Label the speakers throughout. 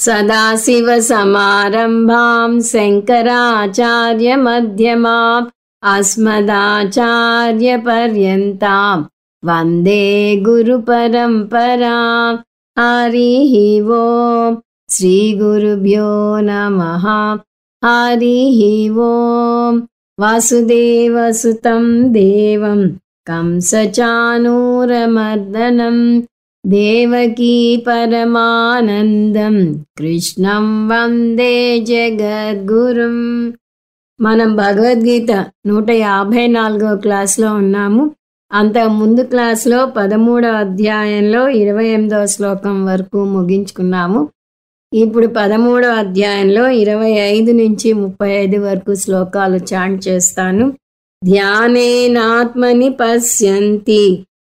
Speaker 1: सदाशिवसमारम्भां शङ्कराचार्यमध्यमाम् अस्मदाचार्यपर्यन्तां वन्दे गुरुपरम्परां। हरिः ओम् श्रीगुरुभ्यो नमः। हरिः ओम् वासुदेवसुतं देवं कंसचाणूरमर्दनं देवकी परमानन्दं कृष्णं వందే జగద్గురుం. మనం భగవద్గీత 154వ క్లాస్లో ఉన్నాము. అంత ముందు క్లాస్లో 13వ అధ్యాయంలో 28వ శ్లోకం వరకు ముగించుకున్నాము. ఇప్పుడు 13వ అధ్యాయంలో 25 నుంచి 35 వరకు శ్లోకాలు చాంట్ చేస్తాను. ధ్యానేనాత్మని పశ్యంతి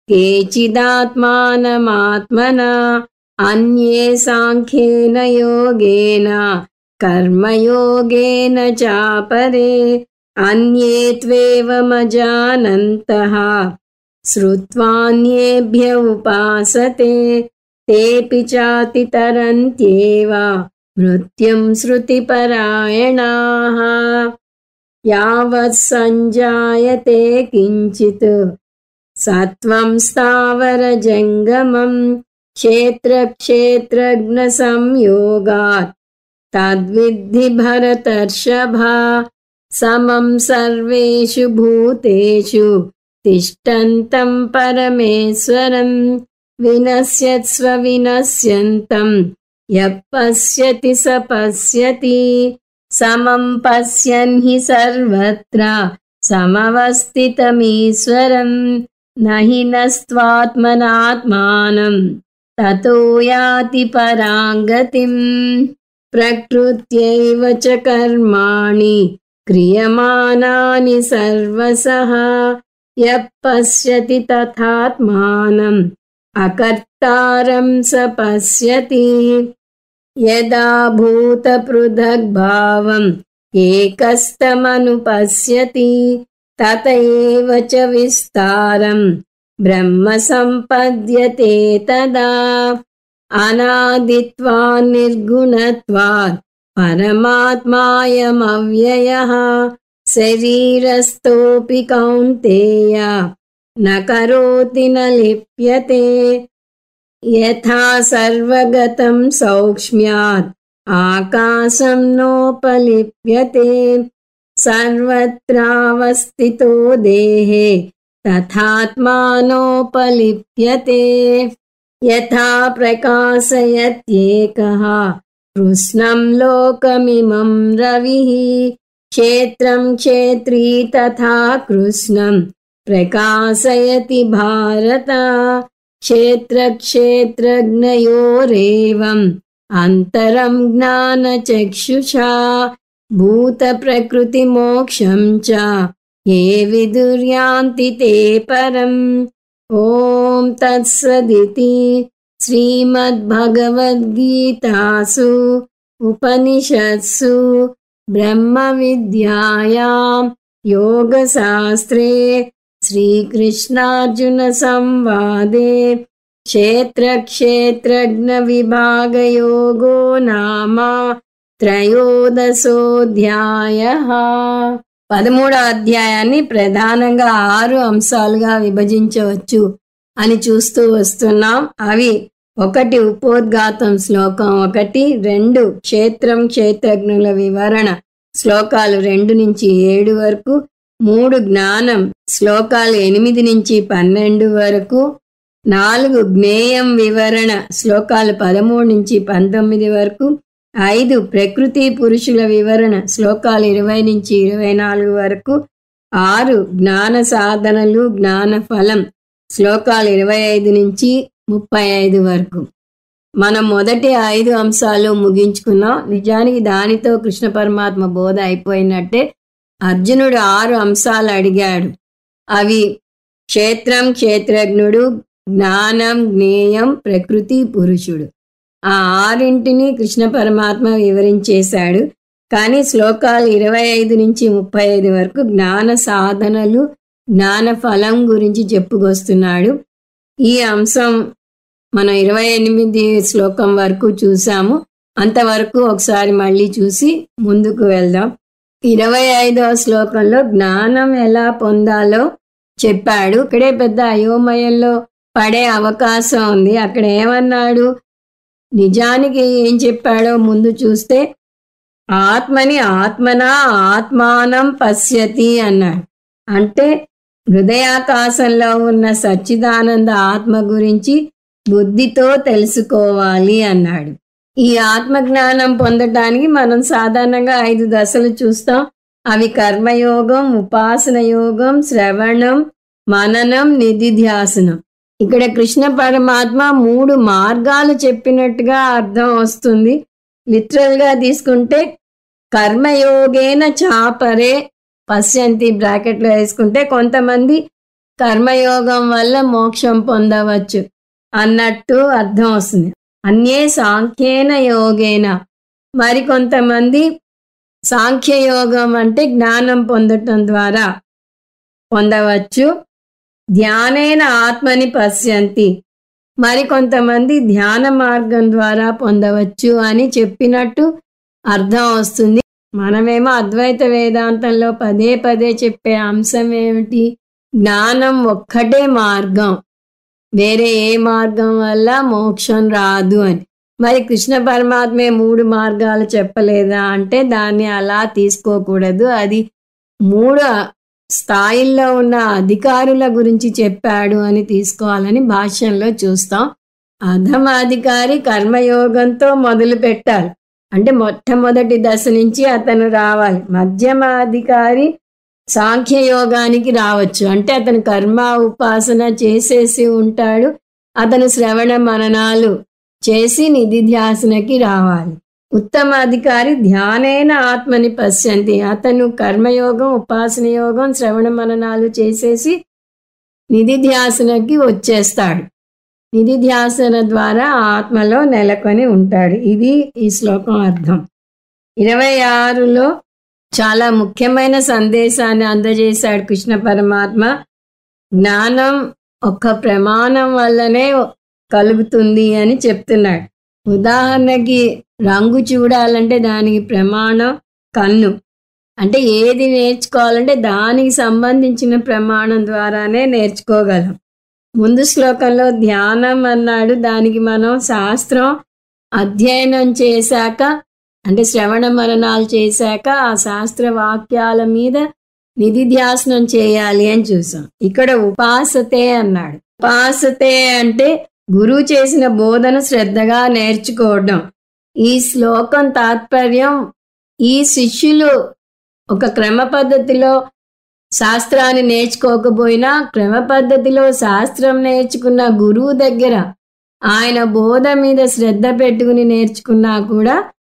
Speaker 1: కేచిదాత్మానమాత్మనా అన్యే సాంఖ్యేన యోగేన కర్మయోగేన చాపరే అన్యే త్వేవమజానంతః శ్రుత్వాన్యేభ్య ఉపాసతే తేపి చాతితరంత్యేవ మృత్యుం శృతిపరాయణాః. యావత్ సంజాయతే కించిత్ సత్వం స్థావర జంగమం క్షేత్రజ్ఞ సంయోగాత్ తద్విద్ధి భరతర్షభ. సమం సర్వేషు భూతేషు తిష్టంతం పరమేశ్వరం వినశ్యత్స్వ వినశ్యంతం యః పశ్యతి స పశ్యతి. సమం పశ్యన్ హి సర్వత్ర సమవస్థితమీశ్వరం నహి నస్త్వాత్మనాత్మానం తతో యాతి పరాంగతిం. ప్రకృత్యైవ చ కర్మాణి క్రియమానాని సర్వశః యః పశ్యతి తథాత్మానం అకర్తారం స పశ్యతి. యదా భూత పృథగ్భావం ఏకస్తమనుపశ్యతి తత ఏవ చ విస్తారం బ్రహ్మ సంపద్యతే తదా. అనాదిత్వాన్ నిర్గుణత్వాత్ పరమాత్మాయమవ్యయః శరీరస్థోపి కౌంతేయ న కరోతి న లిప్యతే. యథా సర్వగతం సౌక్ష్మ్యాత్ ఆకాశం నోపలిప్యతే సర్వత్రావస్థితో దేహే తథాత్మానోపలిప్యతే. యథా ప్రకాశయత్యేకః కృష్ణం లోకమిమం రవిః క్షేత్రం క్షేత్రీ తథా కృష్ణం ప్రకాశయతి భారత. క్షేత్రజ్ఞయోరేవం అంతరం జ్ఞానచక్షుషా భూత ప్రకృతి మోక్షం చ ఏ విదుర్యాంతి తే పరం. ఓం తత్సదితి. శ్రీమద్భగవద్గీతాసు ఉపనిషత్సు బ్రహ్మ విద్యాయాం యోగశాస్త్రే శ్రీకృష్ణార్జున సంవాదే క్షేత్రజ్ఞ విభాగయోగో నామ త్రయోదశోऽధ్యాయః. 13వ అధ్యాయాన్ని ప్రధానంగా 6 అంశాలుగా విభజించవచ్చు అని చూస్తూ వస్తున్నాం. అవి 1 ఉపోద్ఘాతం శ్లోకం 1, 2 క్షేత్రం క్షేత్రజ్ఞుల వివరణ శ్లోకాలు 2 నుంచి 7 వరకు, 3 జ్ఞానం శ్లోకాలు 8 నుంచి 12 వరకు, 4 జ్ఞేయం వివరణ శ్లోకాలు 13 నుంచి 19 వరకు, 5 ప్రకృతి పురుషుల వివరణ శ్లోకాలు 20 నుంచి 24 వరకు, 6 జ్ఞాన సాధనలు జ్ఞాన ఫలం శ్లోకాలు 25 నుంచి 35 వరకు. మనం మొదటి 5 అంశాలు ముగించుకున్నాం. నిజానికి దానితో కృష్ణ పరమాత్మ బోధ అయిపోయినట్టే. అర్జునుడు 6 అంశాలు అడిగాడు. అవి క్షేత్రం క్షేత్రజ్ఞుడు, జ్ఞానం జ్ఞేయం, ప్రకృతి పురుషుడు. ఆ 6ంటిని కృష్ణ పరమాత్మ వివరించేశాడు. కానీ శ్లోకాలు 25 నుంచి 35 వరకు జ్ఞాన సాధనలు జ్ఞాన ఫలం గురించి చెప్పుకొస్తున్నాడు. ఈ అంశం మనం 28 శ్లోకం వరకు చూసాము. అంతవరకు ఒకసారి మళ్ళీ చూసి ముందుకు వెళ్దాం. 25వ శ్లోకంలో జ్ఞానం ఎలా పొందాలో చెప్పాడు. ఇక్కడే పెద్ద అయోమయంలో పడే అవకాశం ఉంది. అక్కడ ఏమన్నాడు, నిజానికి ఏం చెప్పాడో ముందు చూస్తే ఆత్మని ఆత్మనా ఆత్మానం పశ్యతి అన్నాడు. అంటే హృదయాకాశంలో ఉన్న సచ్చిదానంద ఆత్మ గురించి బుద్ధితో తెలుసుకోవాలి అన్నాడు. ఈ ఆత్మజ్ఞానం పొందటానికి మనం సాధారణంగా 5 దశలు చూస్తాం. అవి కర్మయోగం, ఉపాసన యోగం, శ్రవణం, మననం, నిధిధ్యాసనం. ఇక్కడ కృష్ణ పరమాత్మ 3 మార్గాలు చెప్పినట్టుగా అర్థం వస్తుంది. లిటరల్ గా తీసుకుంటే కర్మయోగేన చాపరే పశ్యంతి బ్రాకెట్లో వేసుకుంటే కొంతమంది కర్మయోగం వల్ల మోక్షం పొందవచ్చు అన్నట్టు అర్థం వస్తుంది. అన్యే సాంఖ్యేన యోగేన, మరికొంతమంది సాంఖ్యయోగం అంటే జ్ఞానం పొందటం ద్వారా పొందవచ్చు. ధ్యానేన ఆత్మని పశ్యంతి, మరికొంతమంది ధ్యాన మార్గం ద్వారా పొందవచ్చు అని చెప్పినట్టు అర్థం వస్తుంది. మనమేమో అద్వైత వేదాంతంలో పదే పదే చెప్పే అంశం ఏమిటి, జ్ఞానం ఒక్కటే మార్గం, వేరే ఏ మార్గం వల్ల మోక్షం రాదు అని. మరి కృష్ణ పరమాత్మే 3 మార్గాలు చెప్పలేదా అంటే దాన్ని అలా తీసుకోకూడదు. అది 3 స్థాయిల్లో ఉన్న అధికారుల గురించి చెప్పాడు అని తీసుకోవాలని భాష్యంలో చూస్తాం. అధమ అధికారి కర్మయోగంతో మొదలు పెట్టాలి, అంటే మొట్టమొదటి దశ నుంచి అతను రావాలి. మధ్యమ అధికారి సాంఖ్యయోగానికి రావచ్చు, అంటే అతను కర్మ ఉపాసన చేసేసి ఉంటాడు. అతను శ్రవణ మననాలు చేసి నిధిధ్యాసనకి రావాలి. ఉత్తమ అధికారి ధ్యానేన ఆత్మని పశ్యంతి, అతను కర్మయోగం, ఉపాసన యోగం, శ్రవణ మననాలు చేసేసి నిధిధ్యాసనకి వచ్చేస్తాడు. నిధిధ్యాసన ద్వారా ఆత్మలో నెలకొని ఉంటాడు. ఇది ఈ శ్లోకం అర్థం. 26లో చాలా ముఖ్యమైన సందేశాన్ని అందజేశాడు కృష్ణ పరమాత్మ. జ్ఞానం ఒక్క ప్రమాణం వల్లనే కలుగుతుంది అని చెప్తున్నాడు. ఉదాహరణకి రంగు చూడాలంటే దానికి ప్రమాణం కన్ను, అంటే ఏది నేర్చుకోవాలంటే దానికి సంబంధించిన ప్రమాణం ద్వారానే నేర్చుకోగలం. ముందు శ్లోకంలో ధ్యానం అన్నాడు, దానికి మనం శాస్త్రం అధ్యయనం చేశాక, అంటే శ్రవణ మననాలు చేశాక ఆ శాస్త్ర వాక్యాల మీద నిధిధ్యాసనం చేయాలి అని చూసాం. ఇక్కడ ఉపాసతే అన్నాడు. ఉపాసతే అంటే గురువు చేసిన బోధన శ్రద్ధగా నేర్చుకోవడం. ఈ శ్లోకం తాత్పర్యం, ఈ శిష్యులు ఒక క్రమ పద్ధతిలో శాస్త్రాన్ని నేర్చుకోకపోయినా క్రమ పద్ధతిలో శాస్త్రం నేర్చుకున్న గురువు దగ్గర ఆయన బోధ మీద శ్రద్ధ పెట్టుకుని నేర్చుకున్నా కూడా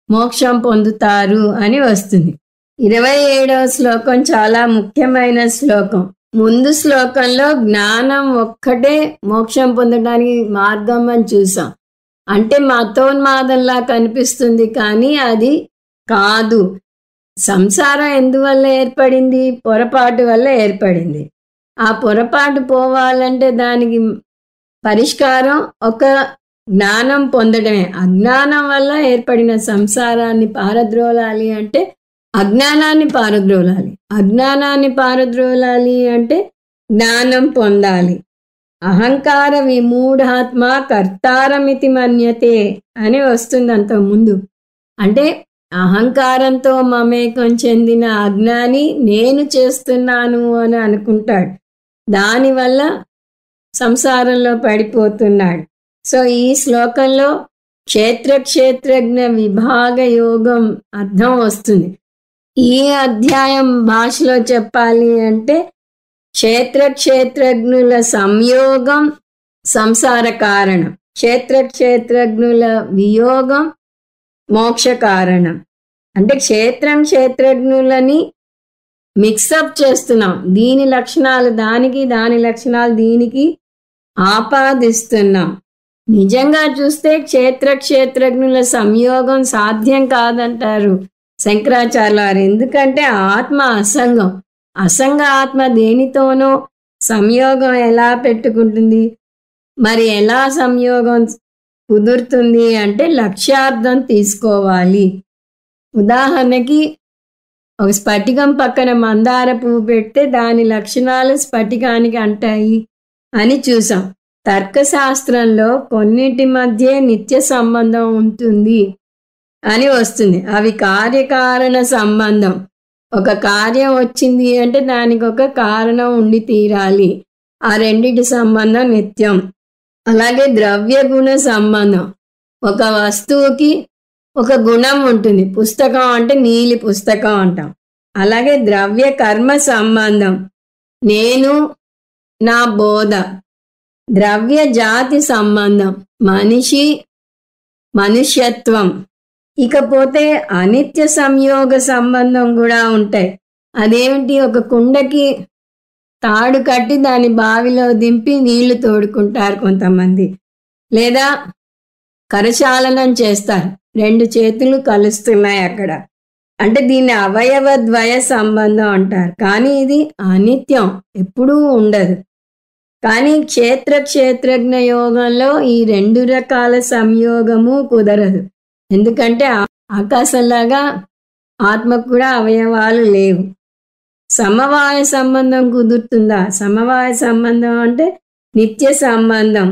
Speaker 1: మోక్షం పొందుతారు అని వస్తుంది. 27వ శ్లోకం చాలా ముఖ్యమైన శ్లోకం. ముందు శ్లోకంలో జ్ఞానం ఒక్కటే మోక్షం పొందడానికి మార్గం అని చూసాం. అంటే మతోన్మాదంలా కనిపిస్తుంది, కానీ అది కాదు. సంసారం ఎందువల్ల ఏర్పడింది? పొరపాటు వల్ల ఏర్పడింది. ఆ పొరపాటు పోవాలంటే దానికి పరిష్కారం ఒక జ్ఞానం పొందడమే. అజ్ఞానం వల్ల ఏర్పడిన సంసారాన్ని పారద్రోలాలి అంటే అజ్ఞానాన్ని పారద్రోలాలి. అజ్ఞానాన్ని పారద్రోలాలి అంటే జ్ఞానం పొందాలి. అహంకార విమూఢాత్మ కర్తారమితి మన్యతే అని వస్తుంది అంతకుముందు. అంటే అహంకారంతో మమేకం చెందిన అజ్ఞాని నేను చేస్తున్నాను అని అనుకుంటాడు, దానివల్ల సంసారంలో పడిపోతున్నాడు. సో ఈ శ్లోకంలో క్షేత్రజ్ఞ విభాగ యోగం అర్థం వస్తుంది. ఈ అధ్యాయం భాషలో చెప్పాలి అంటే క్షేత్రజ్ఞుల సంయోగం సంసార కారణం, క్షేత్రజ్ఞుల వియోగం మోక్ష కారణం. అంటే క్షేత్రజ్ఞులని మిక్సప్ చేస్తున్నాం, దీని లక్షణాలు దానికి, దాని లక్షణాలు దీనికి ఆపాదిస్తున్నాం. నిజంగా చూస్తే క్షేత్రజ్ఞుల సంయోగం సాధ్యం కాదంటారు శంకరాచార్యుల వారు. ఎందుకంటే ఆత్మ అసంగం. అసంగ ఆత్మ దేనితోనో సంయోగం ఎలా పెట్టుకుంటుంది? మరి ఎలా సంయోగం కుదురుతుంది అంటే లక్ష్యార్థం తీసుకోవాలి. ఉదాహరణకి ఒక స్ఫటికం పక్కన మందార పువ్వు పెడితే దాని లక్షణాలు స్ఫటికానికి అంటాయి అని చూసాం. తర్కశాస్త్రంలో కొన్నిటి మధ్య నిత్య సంబంధం ఉంటుంది అని వస్తుంది. అవి కార్యకారణ సంబంధం. ఒక కార్యం వచ్చింది అంటే దానికి ఒక కారణం ఉండి తీరాలి. ఆ రెండిటి సంబంధం నిత్యం. అలాగే ద్రవ్య గుణ సంబంధం. ఒక వస్తువుకి ఒక గుణం ఉంటుంది. పుస్తకం అంటే నీలి పుస్తకం అంటాం. అలాగే ద్రవ్య కర్మ సంబంధం. నేను నా బోధ. ద్రవ్య జాతి సంబంధం. మనిషి మనుష్యత్వం. ఇకపోతే అనిత్య సంయోగ సంబంధం కూడా ఉంటాయి. అదేమిటి? ఒక కుండకి తాడు కట్టి దాని బావిలో దింపి నీళ్లు తోడుకుంటారు కొంతమంది, లేదా కరచాలనం చేస్తారు, రెండు చేతులు కలుస్తున్నాయి అక్కడ, అంటే దీన్ని అవయవ ద్వయ సంబంధం అంటారు. కానీ ఇది అనిత్యం, ఎప్పుడూ ఉండదు. కానీ క్షేత్రజ్ఞ యోగంలో ఈ రెండు రకాల సంయోగము కుదరదు. ఎందుకంటే ఆకాశంలాగా ఆత్మకు కూడా అవయవాలు లేవు. సమవాయ సంబంధం కుదురుతుందా? సమవాయ సంబంధం అంటే నిత్య సంబంధం,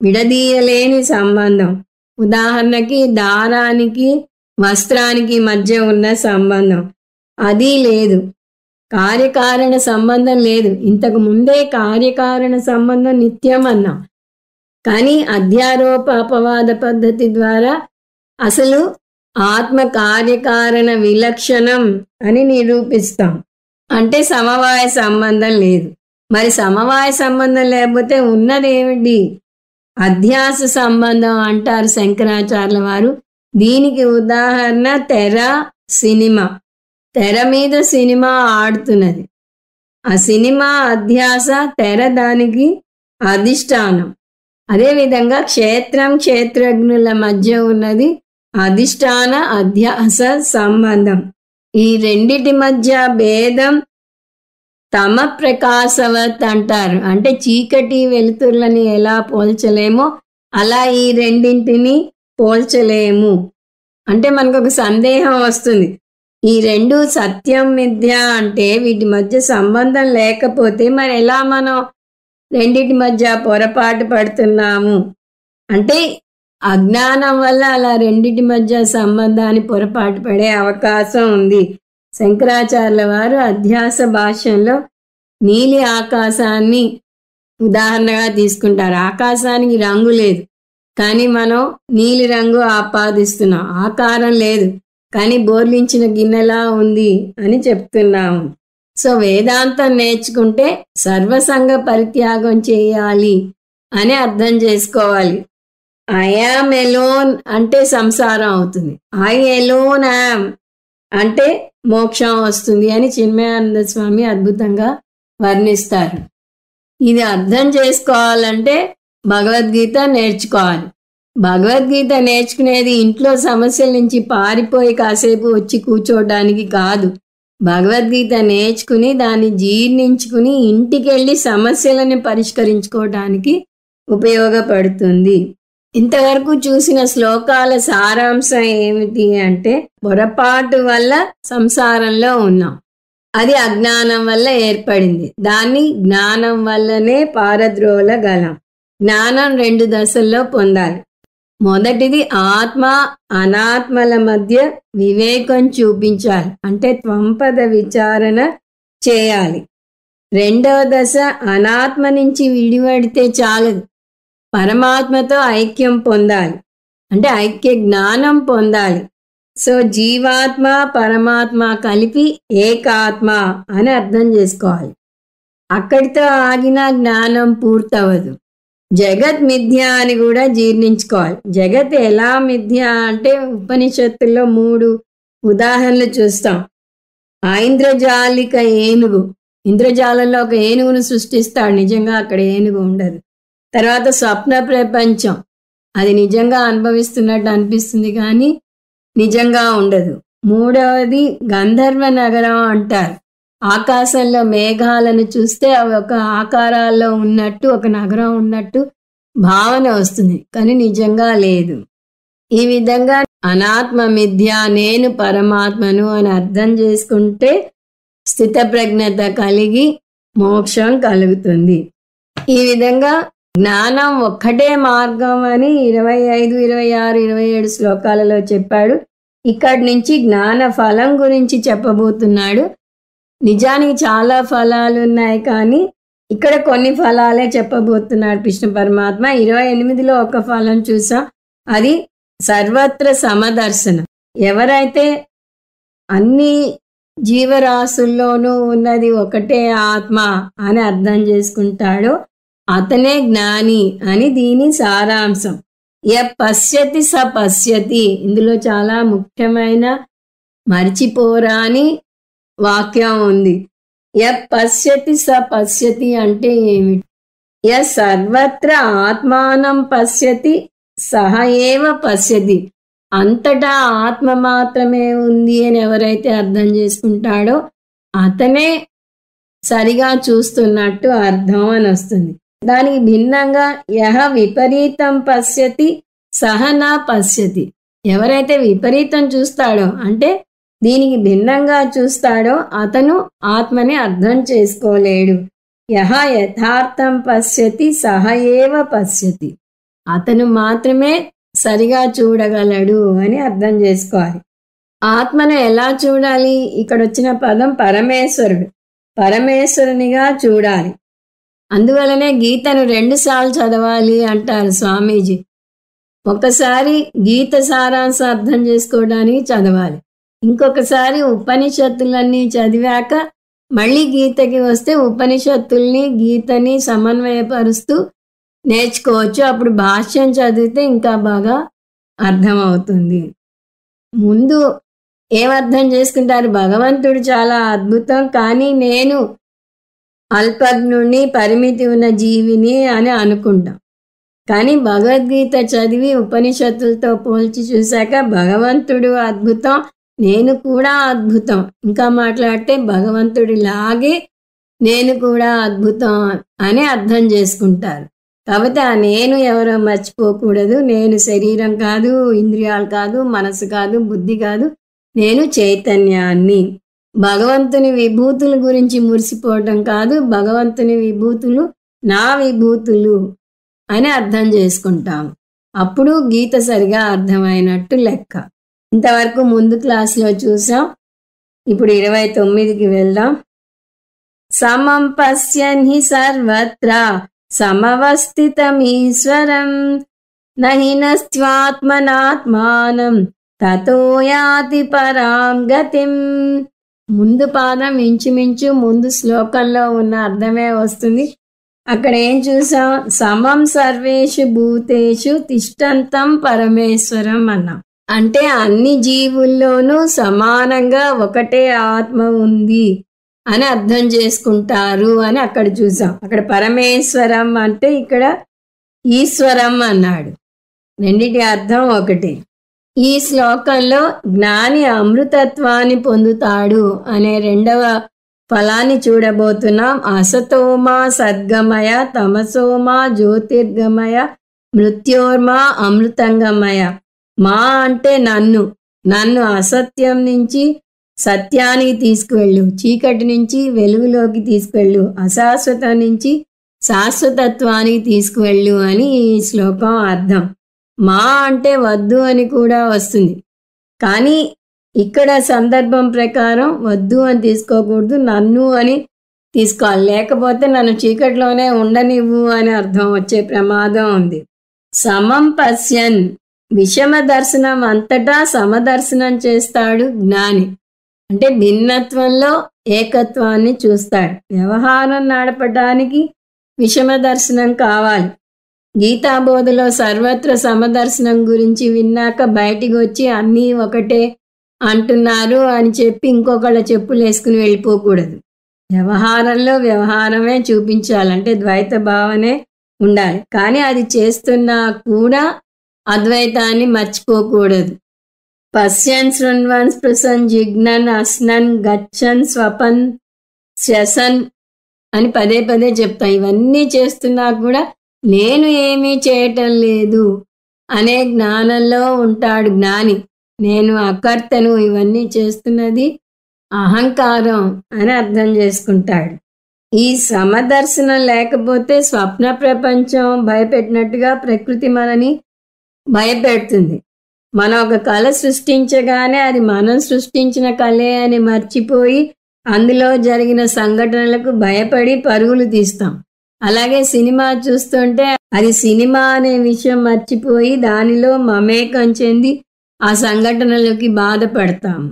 Speaker 1: విడదీయలేని సంబంధం. ఉదాహరణకి దారానికి వస్త్రానికి మధ్య ఉన్న సంబంధం అది లేదు. కార్యకారణ సంబంధం లేదు. ఇంతకు ముందే కార్యకారణ సంబంధం నిత్యం అన్నాం. కానీ అధ్యారోప అపవాద పద్ధతి ద్వారా అసలు ఆత్మ కార్యకారణ విలక్షణం అని నిరూపిస్తాం. అంటే సమవాయ సంబంధం లేదు. మరి సమవాయ సంబంధం లేకపోతే ఉన్నదేమిటి? అధ్యాస సంబంధం అంటారు శంకరాచార్యుల వారు. దీనికి ఉదాహరణ తెర, సినిమా. తెర మీద సినిమా ఆడుతున్నది, ఆ సినిమా అధ్యాస, తెర దానికి అధిష్టానం. అదేవిధంగా క్షేత్రజ్ఞుల మధ్య ఉన్నది అధిష్టాన అధ్యాస సంబంధం. ఈ రెండిటి మధ్య భేదం తమ ప్రకాశవత్ అంటారు. అంటే చీకటి వెలుతుర్లని ఎలా పోల్చలేమో అలా ఈ రెండింటిని పోల్చలేము. అంటే మనకు ఒక సందేహం వస్తుంది, ఈ రెండు సత్యం మిథ్య అంటే వీటి మధ్య సంబంధం లేకపోతే మరి ఎలా మనం రెండిటి మధ్య పొరపాటు పడుతున్నాము? అంటే అజ్ఞానం వల్ల అలా రెండిటి మధ్య సంబంధాన్ని పొరపాటు పడే అవకాశం ఉంది. శంకరాచార్యుల వారు అధ్యాస భాష్యంలో నీలి ఆకాశాన్ని ఉదాహరణగా తీసుకుంటారు. ఆకాశానికి రంగు లేదు, కానీ మనం నీలి రంగు ఆపాదిస్తున్నాం. ఆకారం లేదు, కానీ బోర్లించిన గిన్నెలా ఉంది అని చెప్తున్నాము. సో వేదాంతం నేర్చుకుంటే సర్వసంగ పరిత్యాగం చేయాలి అని అర్థం చేసుకోవాలి. ఐ యామ్ ఎలోన్ అంటే సంసారం అవుతుంది, ఐ ఎలోన్ యామ్ అంటే మోక్షం వస్తుంది అని చిన్మయానంద స్వామి అద్భుతంగా వర్ణిస్తారు. ఇది అర్థం చేసుకోవాలంటే భగవద్గీత నేర్చుకోవాలి. భగవద్గీత నేర్చుకునేది ఇంట్లో సమస్యల నుంచి పారిపోయి కాసేపు వచ్చి కూర్చోవడానికి కాదు. భగవద్గీత నేర్చుకుని దాన్ని జీర్ణించుకుని ఇంటికి వెళ్ళి సమస్యలను పరిష్కరించుకోవడానికి ఉపయోగపడుతుంది. ఇంతవరకు చూసిన శ్లోకాల సారాంశం ఏమిటి అంటే, పొరపాటు వల్ల సంసారంలో ఉన్నాం, అది అజ్ఞానం వల్ల ఏర్పడింది, దాన్ని జ్ఞానం వల్లనే పారద్రోలగలం. జ్ఞానం రెండు దశల్లో పొందాలి. మొదటిది ఆత్మ అనాత్మల మధ్య వివేకం చూపించాలి, అంటే త్వంపద విచారణ చేయాలి. రెండవ దశ అనాత్మ నుంచి విడిపడితే చాలదు, పరమాత్మతో ఐక్యం పొందాలి, అంటే ఐక్య జ్ఞానం పొందాలి. సో జీవాత్మ పరమాత్మ కలిపి ఏకాత్మ అని అర్థం చేసుకోవాలి. అక్కడితో ఆగిన జ్ఞానం పూర్తవదు. జగత్ మిథ్య అని కూడా జీర్ణించుకోవాలి. జగత్ ఎలా మిథ్య అంటే ఉపనిషత్తుల్లో 3 ఉదాహరణలు చూస్తాం. ఐంద్రజాలిక ఏనుగు, ఇంద్రజాలంలో ఒక ఏనుగును సృష్టిస్తాడు, నిజంగా అక్కడ ఏనుగు ఉండదు. తర్వాత స్వప్న ప్రపంచం, అది నిజంగా అనుభవిస్తున్నట్టు అనిపిస్తుంది కానీ నిజంగా ఉండదు. మూడవది గంధర్వ నగరం అంటారు. ఆకాశంలో మేఘాలను చూస్తే అవి ఒక ఆకారాల్లో ఉన్నట్టు, ఒక నగరం ఉన్నట్టు భావన వస్తుంది, కానీ నిజంగా లేదు. ఈ విధంగా అనాత్మ మిథ్య, నేను పరమాత్మను అని అర్థం చేసుకుంటే స్థితప్రజ్ఞత కలిగి మోక్షం కలుగుతుంది. ఈ విధంగా జ్ఞానం ఒక్కటే మార్గం అని 25, 26, 27 శ్లోకాలలో చెప్పాడు. ఇక్కడి నుంచి జ్ఞాన ఫలం గురించి చెప్పబోతున్నాడు. నిజానికి చాలా ఫలాలు ఉన్నాయి, కానీ ఇక్కడ కొన్ని ఫలాలే చెప్పబోతున్నాడు కృష్ణ పరమాత్మ. 28లో ఒక ఫలం చూసాం, అది సర్వత్ర సమదర్శనం. ఎవరైతే అన్ని జీవరాశుల్లోనూ ఉన్నది ఒకటే ఆత్మ అని అర్థం చేసుకుంటాడో అతనే జ్ఞాని అని దీని సారాంశం. పశ్యతి స పశ్యతి, ఇందులో చాలా ముఖ్యమైన మర్చిపోరాని వాక్యం ఉంది. పశ్యతి స పశ్యతి అంటే ఏమిటి? సర్వత్ర ఆత్మానం పశ్యతి సహ ఏవ పశ్యతి, అంతటా ఆత్మ మాత్రమే ఉంది అని ఎవరైతే అర్థం చేసుకుంటాడో అతనే సరిగా చూస్తున్నట్టు అర్థం అని వస్తుంది. దానికి భిన్నంగా యహ విపరీతం పశ్యతి సహ నా పశ్యతి, ఎవరైతే విపరీతం చూస్తాడో అంటే దీనికి భిన్నంగా చూస్తాడో అతను ఆత్మని అర్థం చేసుకోలేడు. యహ యథార్థం పశ్యతి సహ ఏవ పశ్యతి, అతను మాత్రమే సరిగా చూడగలడు అని అర్థం చేసుకోవాలి. ఆత్మను ఎలా చూడాలి? ఇక్కడ వచ్చిన పదం పరమేశ్వరుడు, పరమేశ్వరునిగా చూడాలి. అందువలనే గీతను 2 సార్లు చదవాలి అంటారు స్వామీజీ. ఒకసారి గీత సారాంశం అర్థం చేసుకోవడానికి చదవాలి, ఇంకొకసారి ఉపనిషత్తులన్నీ చదివాక మళ్ళీ గీతకి వస్తే ఉపనిషత్తుల్ని గీతని సమన్వయపరుస్తూ నేర్చుకోవచ్చు. అప్పుడు భాష్యం చదివితే ఇంకా బాగా అర్థమవుతుంది. ముందు ఏమర్థం చేసుకుంటారు? భగవంతుడు చాలా అద్భుతం, కానీ నేను అల్పజ్ఞుణ్ణి, పరిమితి ఉన్న జీవిని అని అనుకుంటాం. కానీ భగవద్గీత చదివి ఉపనిషత్తులతో పోల్చి చూశాక భగవంతుడు అద్భుతం, నేను కూడా అద్భుతం, ఇంకా మాట్లాడితే భగవంతుడిలాగే నేను కూడా అద్భుతం అని అర్థం చేసుకుంటారు. కాబట్టి ఆ నేను ఎవరో మర్చిపోకూడదు. నేను శరీరం కాదు, ఇంద్రియాలు కాదు, మనసు కాదు, బుద్ధి కాదు, నేను చైతన్యాన్ని. భగవంతుని విభూతుల గురించి మురిసిపోవటం కాదు, భగవంతుని విభూతులు నా విభూతులు అని అర్థం చేసుకుంటాము. అప్పుడు గీత సరిగా అర్థమైనట్టు లెక్క. ఇంతవరకు ముందు క్లాస్లో చూసాం. ఇప్పుడు 29కి వెళ్దాం. సమం పశ్యన్ హి సర్వత్ర సమవస్థితమీశ్వరం నహి నస్త్వాత్మనాత్మానం తతో యాతి పరాం గతిం. ముందు పాదం ఇంచుమించు ముందు శ్లోకంలో ఉన్న అర్థమే వస్తుంది. అక్కడ ఏం చూసాం? సమం సర్వేషు భూతేషు తిష్టంతం పరమేశ్వరం అన్నాం. అంటే అన్ని జీవుల్లోనూ సమానంగా ఒకటే ఆత్మ ఉంది అని అర్థం చేసుకుంటారు అని అక్కడ చూసాం. అక్కడ పరమేశ్వరం అంటే ఇక్కడ ఈశ్వరం అన్నాడు. రెండిటి అర్థం ఒకటే. ఈ శ్లోకంలో జ్ఞాని అమృతత్వాన్ని పొందుతాడు అనే 2వ ఫలాన్ని చూడబోతున్నాం. అసతోమా సద్గమయ తమసోమా జ్యోతిర్గమయ మృత్యోర్మా అమృతంగమయ. మా అంటే నన్ను అసత్యం నుంచి సత్యానికి తీసుకువెళ్ళు, చీకటి నుంచి వెలుగులోకి తీసుకువెళ్ళు, అశాశ్వతం నుంచి శాశ్వతత్వానికి తీసుకువెళ్ళు అని ఈ శ్లోకం అర్థం. మా అంటే వద్దు అని కూడా వస్తుంది, కానీ ఇక్కడ సందర్భం ప్రకారం వద్దు అని తీసుకోకూడదు, నన్ను అని తీసుకోవాలి. లేకపోతే నన్ను చీకటిలోనే ఉండనివ్వు అని అర్థం వచ్చే ప్రమాదం ఉంది. సమం పశ్యన్, విషమ దర్శనం అంతటా సమదర్శనం చేస్తాడు జ్ఞాని. అంటే భిన్నత్వంలో ఏకత్వాన్ని చూస్తాడు. వ్యవహారం నడపడానికి విషమ దర్శనం కావాలి. గీతాబోధలో సర్వత్ర సమదర్శనం గురించి విన్నాక బయటికి వచ్చి అన్నీ ఒకటే అంటున్నారు అని చెప్పి ఇంకొకళ్ళ చెప్పులు వేసుకుని వెళ్ళిపోకూడదు. వ్యవహారంలో వ్యవహారమే చూపించాలంటే ద్వైత భావనే ఉండాలి. కానీ అది చేస్తున్నా కూడా అద్వైతాన్ని మర్చిపోకూడదు. పశ్యన్ శృణ్వన్ స్పృశన్ జిగ్నన్ అస్నన్ గచ్చన్ స్వపన్ శ్యసన్ అని పదే పదే చెప్తాం. ఇవన్నీ చేస్తున్నా కూడా నేను ఏమీ చేయటం లేదు అనే జ్ఞానంలో ఉంటాడు జ్ఞాని. నేను అకర్తను, ఇవన్నీ చేస్తున్నది అహంకారం అని అర్థం చేసుకుంటాడు. ఈ సమదర్శనం లేకపోతే స్వప్న ప్రపంచం భయపెట్టినట్టుగా ప్రకృతి మనని భయపెడుతుంది. మనం ఒక కళ సృష్టించగానే అది మనం సృష్టించిన కళే అని మర్చిపోయి అందులో జరిగిన సంఘటనలకు భయపడి పరుగులు తీస్తాం. అలాగే సినిమా చూస్తుంటే అది సినిమా అనే విషయం మర్చిపోయి దానిలో మమేకం చెంది ఆ సంఘటనలకి బాధపడతాము.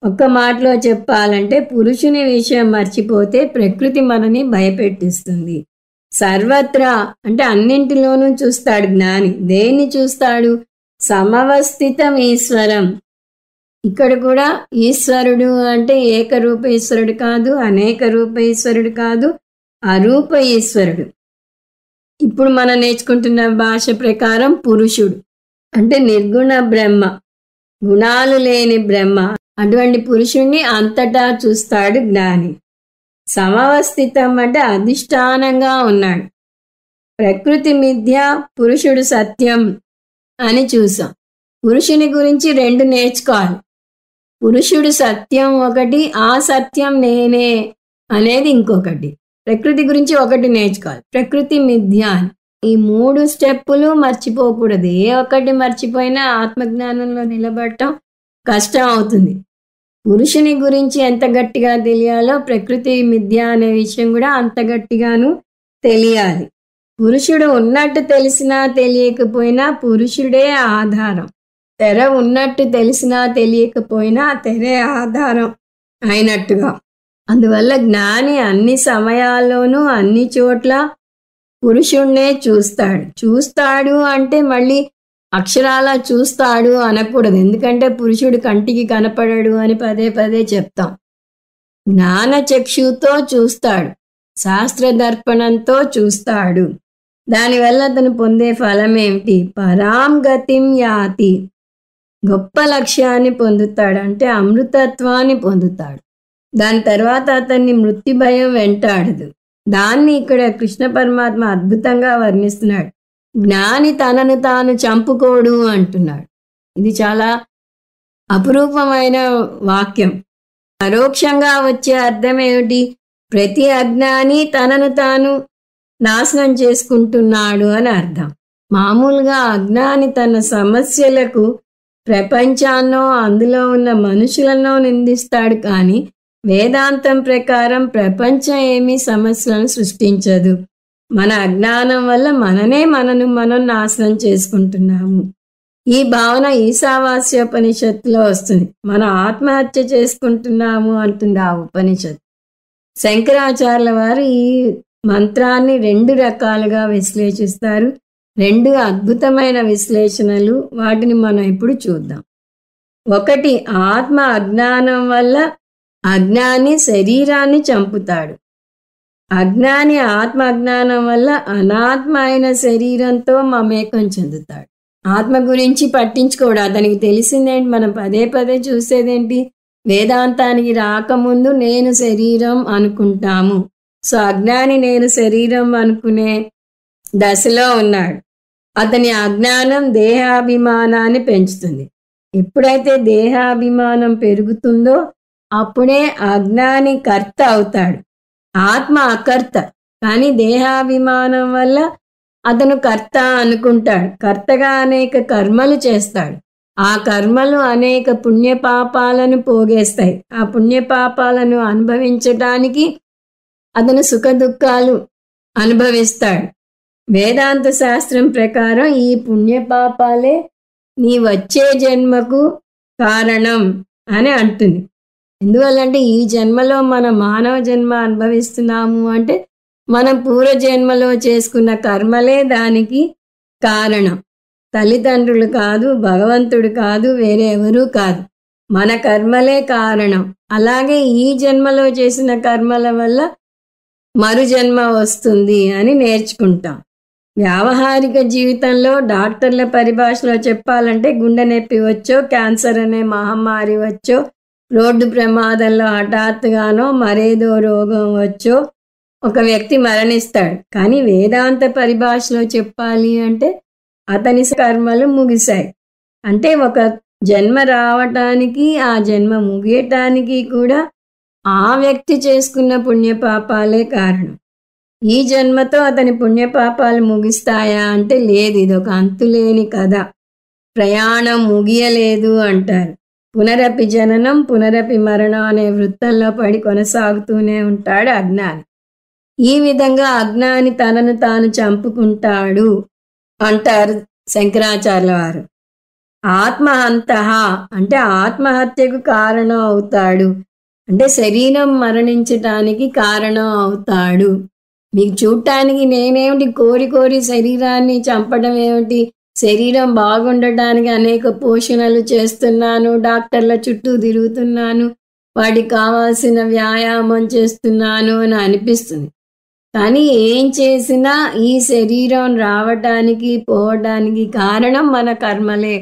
Speaker 1: ఒక్క మాటలో చెప్పాలంటే పురుషుని విషయం మర్చిపోతే ప్రకృతి మనని భయపెట్టిస్తుంది. సర్వత్రా అంటే అన్నింటిలోనూ చూస్తాడు జ్ఞాని. దేన్ని చూస్తాడు? సమవస్థితం ఈశ్వరం. ఇక్కడ కూడా ఈశ్వరుడు అంటే ఏకరూప ఈశ్వరుడు కాదు, అనేక రూప ఈశ్వరుడు కాదు, అరూప ఈశ్వరుడు. ఇప్పుడు మనం నేర్చుకుంటున్న భాష ప్రకారం పురుషుడు అంటే నిర్గుణ బ్రహ్మ, గుణాలు లేని బ్రహ్మ. అటువంటి పురుషుణ్ణి అంతటా చూస్తాడు జ్ఞాని. సమవస్థితం అంటే అధిష్టానంగా ఉన్నాడు. ప్రకృతి మిథ్య, పురుషుడు సత్యం అని చూసాం. పురుషుని గురించి రెండు నేర్చుకోవాలి. పురుషుడు సత్యం ఒకటి, ఆ సత్యం నేనే అనేది ఇంకొకటి. ప్రకృతి గురించి ఒకటి నేర్చుకోవాలి, ప్రకృతి మిథ్య అని. ఈ 3 స్టెప్పులు మర్చిపోకూడదు. ఏ ఒక్కటి మర్చిపోయినా ఆత్మజ్ఞానంలో నిలబడటం కష్టం అవుతుంది. పురుషుని గురించి ఎంత గట్టిగా తెలియాలో ప్రకృతి మిథ్య అనే విషయం కూడా అంత గట్టిగాను తెలియాలి. పురుషుడు ఉన్నట్టు తెలిసినా తెలియకపోయినా పురుషుడే ఆధారం. తెర ఉన్నట్టు తెలిసినా తెలియకపోయినా తెరే ఆధారం అయినట్టుగా. అందువల్ల జ్ఞాని అన్ని సమయాల్లోనూ అన్ని చోట్ల పురుషుణ్ణే చూస్తాడు అంటే మళ్ళీ అక్షరాలా చూస్తాడు అనకూడదు. ఎందుకంటే పురుషుడు కంటికి కనపడడు అని పదే పదే చెప్తాం. జ్ఞాన చక్షుతో చూస్తాడు, శాస్త్ర దర్పణంతో చూస్తాడు. దానివల్ల అతను పొందే ఫలం ఏమిటి? పరాం గతిం యాతి, గొప్ప లక్ష్యాన్ని పొందుతాడు. అంటే అమృతత్వాన్ని పొందుతాడు. దాని తర్వాత అతన్ని మృత్యు భయం వెంటాడదు. దాన్ని ఇక్కడ కృష్ణ పరమాత్మ అద్భుతంగా వర్ణిస్తున్నాడు. జ్ఞాని తనను తాను చంపుకోడు అంటున్నాడు. ఇది చాలా అపురూపమైన వాక్యం. పరోక్షంగా వచ్చే అర్థం ఏమిటి? ప్రతి అజ్ఞాని తనను తాను నాశనం చేసుకుంటున్నాడు అని అర్థం. మామూలుగా అజ్ఞాని తన సమస్యలకు ప్రపంచాన్నో అందులో ఉన్న మనుషులను నిందిస్తాడు. కానీ వేదాంతం ప్రకారం ప్రపంచం ఏమీ సమస్యలను సృష్టించదు. మన అజ్ఞానం వల్ల మనం నాశనం చేసుకుంటున్నాము. ఈ భావన ఈశావాస్యోపనిషత్తులో వస్తుంది. మనం ఆత్మహత్య చేసుకుంటున్నాము అంటుంది ఆ ఉపనిషత్తు. శంకరాచార్యుల వారు ఈ మంత్రాన్ని 2 రకాలుగా విశ్లేషిస్తారు. 2 అద్భుతమైన విశ్లేషణలు. వాటిని మనం ఇప్పుడు చూద్దాం. ఒకటి, ఆత్మ అజ్ఞానం వల్ల అజ్ఞాని శరీరాన్ని చంపుతాడు. అజ్ఞాని ఆత్మ అజ్ఞానం వల్ల అనాత్మ అయిన శరీరంతో మమేకం చెందుతాడు. ఆత్మ గురించి పట్టించుకోడు. అతనికి తెలిసిందేంటి? మనం పదే పదే చూసేదేంటి? వేదాంతానికి రాకముందు నేను శరీరం అనుకుంటాము. సో అజ్ఞాని నేను శరీరం అనుకునే దశలో ఉన్నాడు. అతని అజ్ఞానం దేహాభిమానాన్ని పెంచుతుంది. ఎప్పుడైతే దేహాభిమానం పెరుగుతుందో అప్పుడే అజ్ఞాని కర్త అవుతాడు. ఆత్మ అకర్త, కానీ దేహాభిమానం వల్ల అతను కర్త అనుకుంటాడు. కర్తగా అనేక కర్మలు చేస్తాడు. ఆ కర్మలు అనేక పుణ్యపాపాలను పోగేస్తాయి. ఆ పుణ్యపాపాలను అనుభవించటానికి అతను సుఖ దుఃఖాలు అనుభవిస్తాడు. వేదాంత శాస్త్రం ప్రకారం ఈ పుణ్యపాపాలే నీ వచ్చే జన్మకు కారణం అని అంటుంది. ఎందువల్లంటే ఈ జన్మలో మనం మానవ జన్మ అనుభవిస్తున్నాము అంటే మనం పూర్వజన్మలో చేసుకున్న కర్మలే దానికి కారణం. తల్లిదండ్రులు కాదు, భగవంతుడు కాదు, వేరే ఎవరూ కాదు, మన కర్మలే కారణం. అలాగే ఈ జన్మలో చేసిన కర్మల వల్ల మరు జన్మ వస్తుంది అని నేర్చుకుంటాం. వ్యావహారిక జీవితంలో డాక్టర్ల పరిభాషలో చెప్పాలంటే గుండె నొప్పి వచ్చో, క్యాన్సర్ అనే మహమ్మారి వచ్చో, రోడ్డు ప్రమాదంలో హఠాత్తుగానో మరేదో రోగం వచ్చో ఒక వ్యక్తి మరణిస్తాడు. కానీ వేదాంత పరిభాషలో చెప్పాలి అంటే అతని కర్మలు ముగిశాయి. అంటే ఒక జన్మ రావటానికి ఆ జన్మ ముగియటానికి కూడా ఆ వ్యక్తి చేసుకున్న పుణ్యపాపాలే కారణం. ఈ జన్మతో అతని పుణ్యపాపాలు ముగిస్తాయా అంటే లేదు. ఇదొక అంతులేని కథ. ప్రయాణం ముగియలేదు అంటారు. పునరపి జననం పునరపి మరణం అనే వృత్తంలో పడి కొనసాగుతూనే ఉంటాడు అజ్ఞాని. ఈ విధంగా అజ్ఞాని తనను తాను చంపుకుంటాడు అంటారు శంకరాచార్యుల వారు. ఆత్మహంతః అంటే ఆత్మహత్యకు కారణం అవుతాడు. అంటే శరీరం మరణించటానికి కారణం అవుతాడు. మీకు చూడటానికి నేనేమిటి కోరి కోరి శరీరాన్ని చంపడం ఏమిటి, శరీరం బాగుండటానికి అనేక పోషణలు చేస్తున్నాను, డాక్టర్ల చుట్టూ తిరుగుతున్నాను, వాటికి కావాల్సిన వ్యాయామం చేస్తున్నాను అని అనిపిస్తుంది. కానీ ఏం చేసినా ఈ శరీరం రావటానికి పోవటానికి కారణం మన కర్మలే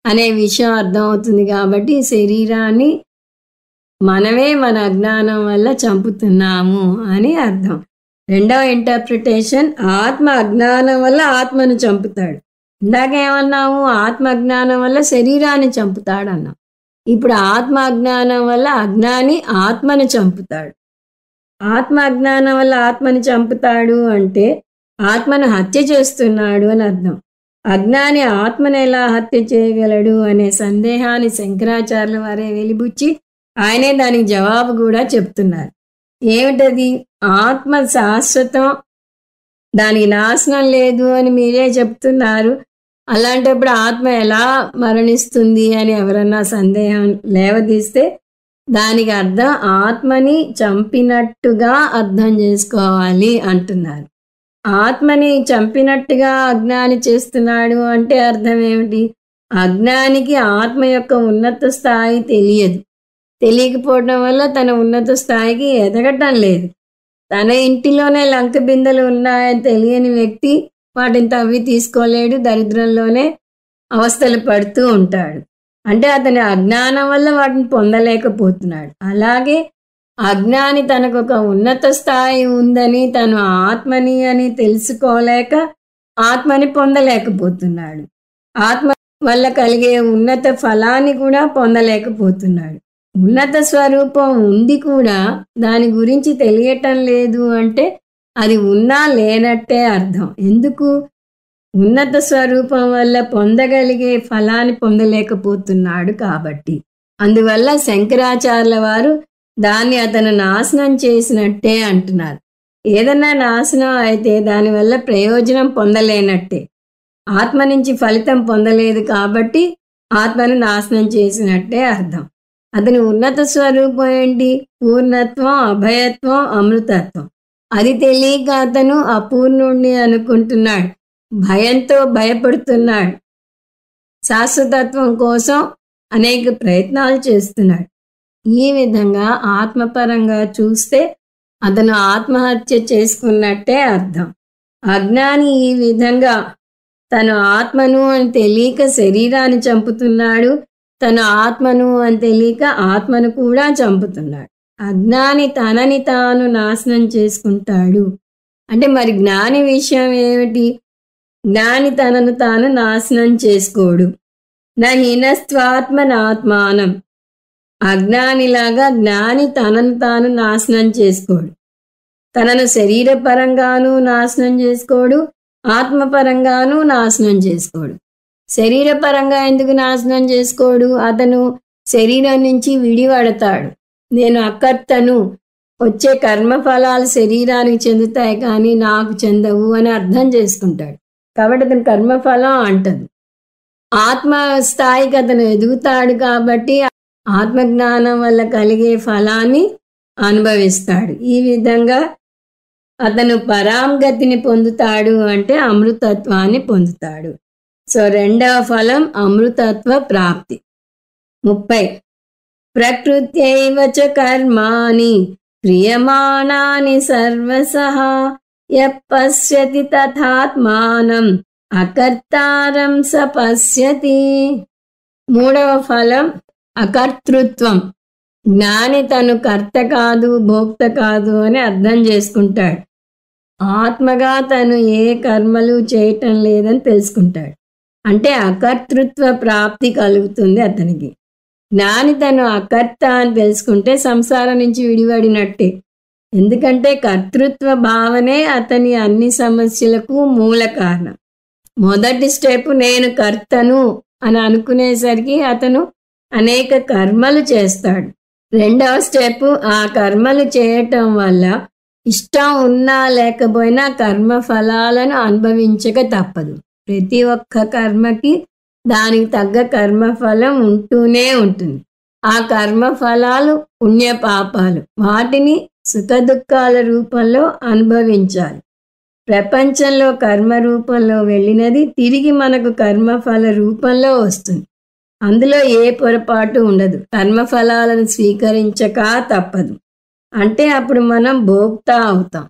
Speaker 1: అనే విషయం అర్థమవుతుంది. కాబట్టి శరీరాన్ని మనమే మన అజ్ఞానం వల్ల చంపుతున్నాము అని అర్థం. రెండవ ఇంటర్ప్రిటేషన్, ఆత్మ అజ్ఞానం వల్ల ఆత్మను చంపుతాడు. ఇందాక ఏమన్నాము, ఆత్మ అజ్ఞానం వల్ల శరీరాన్ని చంపుతాడు అన్నాం. ఇప్పుడు ఆత్మ అజ్ఞానం వల్ల అజ్ఞాని ఆత్మను చంపుతాడు. ఆత్మ అజ్ఞానం వల్ల ఆత్మని చంపుతాడు అంటే ఆత్మను హత్య చేస్తున్నాడు అని అర్థం. అజ్ఞాని ఆత్మను ఎలా హత్య చేయగలడు అనే సందేహాన్ని శంకరాచార్యుల వారే వెలిబుచ్చి ఆయనే దానికి జవాబు కూడా చెప్తున్నారు. ఏమిటది? ఆత్మ శాశ్వతం, దానికి నాశనం లేదు అని మీరే చెప్తున్నారు. అలాంటప్పుడు ఆత్మ ఎలా మరణిస్తుంది అని ఎవరన్నా సందేహం లేవదీస్తే దానికి అర్థం ఆత్మని చంపినట్టుగా అర్థం చేసుకోవాలి అంటున్నారు. ఆత్మని చంపినట్టుగా అజ్ఞాని చేస్తున్నాడు అంటే అర్థం ఏమిటి? అజ్ఞానికి ఆత్మ యొక్క ఉన్నత స్థాయి తెలియదు. తెలియకపోవడం వల్ల తన ఉన్నత స్థాయికి ఎదగటం లేదు. తన ఇంటిలోనే లంక బిందెలు ఉన్నాయని తెలియని వ్యక్తి వాటిని తవ్వి తీసుకోలేడు, దరిద్రంలోనే అవస్థలు పడుతూ ఉంటాడు. అంటే అతని అజ్ఞానం వల్ల వాటిని పొందలేకపోతున్నాడు. అలాగే అజ్ఞాని తనకు ఒక ఉన్నత స్థాయి ఉందని, తను ఆత్మని అని తెలుసుకోలేక ఆత్మని పొందలేకపోతున్నాడు. ఆత్మ వల్ల కలిగే ఉన్నత ఫలాన్ని కూడా పొందలేకపోతున్నాడు. ఉన్నత స్వరూపం ఉండి కూడా దాని గురించి తెలియటం లేదు అంటే అది ఉన్నా లేనట్టే అర్థం. ఎందుకు? ఉన్నత స్వరూపం వల్ల పొందగలిగే ఫలాన్ని పొందలేకపోతున్నాడు కాబట్టి. అందువల్ల శంకరాచార్యుల వారు దాన్ని అతను నాశనం చేసినట్టే అంటున్నారు. ఏదన్నా నాశనం అయితే దానివల్ల ప్రయోజనం పొందలేనట్టే. ఆత్మ నుంచి ఫలితం పొందలేదు కాబట్టి ఆత్మను నాశనం చేసినట్టే అర్థం. అతని ఉన్నత స్వరూపం ఏంటి? పూర్ణత్వం, అభయత్వం, అమృతత్వం. అది తెలియక అతను అపూర్ణుణ్ణి అనుకుంటున్నాడు, భయంతో భయపడుతున్నాడు, శాశ్వతత్వం కోసం అనేక ప్రయత్నాలు చేస్తున్నాడు. ఈ విధంగా ఆత్మపరంగా చూస్తే అతను ఆత్మహత్య చేసుకున్నట్టే అర్థం. అజ్ఞాని ఈ విధంగా తను ఆత్మను అని తెలియక శరీరాన్ని చంపుతున్నాడు, తను ఆత్మను అని తెలియక ఆత్మను కూడా చంపుతున్నాడు. అజ్ఞాని తనని తాను నాశనం చేసుకుంటాడు. అంటే మరి జ్ఞాని విషయం ఏమిటి? జ్ఞాని తనను తాను నాశనం చేసుకోడు. నహీనస్త్వాత్మనాత్మానం. అజ్ఞానిలాగా జ్ఞాని తనను తాను నాశనం చేసుకోడు. తనను శరీరపరంగానూ నాశనం చేసుకోడు, ఆత్మపరంగానూ నాశనం చేసుకోడు. శరీరపరంగా ఎందుకు నాశనం చేసుకోడు? అతను శరీరం నుంచి విడిపడతాడు. నేను అకర్తను, వచ్చే కర్మఫలాలు శరీరానికి చెందుతాయి కానీ నాకు చెందవు అని అర్థం చేసుకుంటాడు. కాబట్టి అతను కర్మఫలం అంటది. ఆత్మ స్థాయికి అతను ఎదుగుతాడు కాబట్టి ఆత్మజ్ఞానం వల్ల కలిగే ఫలాన్ని అనుభవిస్తాడు. ఈ విధంగా అతను పరాంగతిని పొందుతాడు అంటే అమృతత్వాన్ని పొందుతాడు. సో రెండవ ఫలం అమృతత్వ ప్రాప్తి. 30. ప్రకృత్యైవ చ కర్మాణి క్రియమాణాని సర్వసః యపశ్యతి తథాత్మానం అకర్తారం స పశ్యతి. మూడవ ఫలం అకర్తృత్వం. జ్ఞాని తను కర్త కాదు, భోక్త కాదు అని అర్థం చేసుకుంటాడు. ఆత్మగా తను ఏ కర్మలు చేయటం లేదని తెలుసుకుంటాడు. అంటే అకర్తృత్వ ప్రాప్తి కలుగుతుంది అతనికి. జ్ఞాని తను అకర్త అని తెలుసుకుంటే సంసారం నుంచి విడిపడినట్టే. ఎందుకంటే కర్తృత్వ భావనే అతని అన్ని సమస్యలకు మూల కారణం. మొదటి స్టెప్ నేను కర్తను అని అనుకునేసరికి అతను అనేక కర్మలు చేస్తాడు. రెండవ స్టెప్ ఆ కర్మలు చేయటం వల్ల ఇష్టం ఉన్నా లేకపోయినా కర్మ ఫలాలను అనుభవించక తప్పదు. ప్రతి ఒక్క కర్మకి దానికి తగ్గ కర్మఫలం ఉంటూనే ఉంటుంది. ఆ కర్మఫలాలు పుణ్యపాపాలు, వాటిని సుఖదుఖాల రూపంలో అనుభవించాలి. ప్రపంచంలో కర్మ రూపంలో వెళ్ళినది తిరిగి మనకు కర్మఫల రూపంలో వస్తుంది. అందులో ఏ పొరపాటు ఉండదు. కర్మఫలాలను స్వీకరించక తప్పదు. అంటే అప్పుడు మనం భోక్త అవుతాం.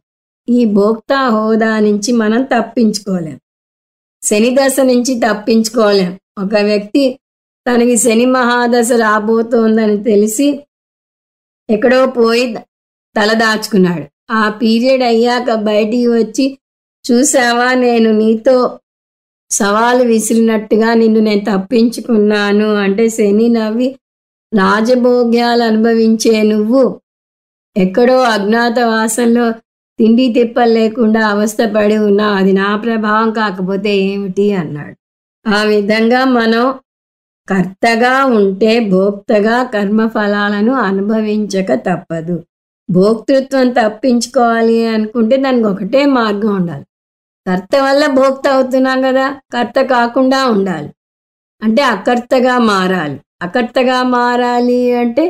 Speaker 1: ఈ భోక్త హోదా నుంచి మనం తప్పించుకోలేం. శని దశ నుంచి తప్పించుకోలేం. ఒక వ్యక్తి తనకి శని మహాదశ రాబోతోందని తెలిసి ఎక్కడో పోయి తలదాచుకున్నాడు. ఆ పీరియడ్ అయ్యాక బయటికి వచ్చి, చూసావా నేను నీతో సవాలు విసిరినట్టుగా నిన్ను నేను తప్పించుకున్నాను అంటే శని నవ్వి, రాజభోగ్యాలు అనుభవించే నువ్వు ఎక్కడో అజ్ఞాతవాసంలో తిండి తిప్పలు లేకుండా అవస్థపడి ఉన్నావు, అది నా ప్రభావం కాకపోతే ఏమిటి అన్నాడు. ఆ విధంగా మనం కర్తగా ఉంటే భోక్తగా కర్మఫలాలను అనుభవించక తప్పదు. భోక్తృత్వం తప్పించుకోవాలి అనుకుంటే దానికి ఒకటే మార్గం ఉండాలి. కర్త వల్ల భోక్త అవుతున్నాం కదా, కర్త కాకుండా ఉండాలి అంటే అకర్తగా మారాలి. అకర్తగా మారాలి అంటే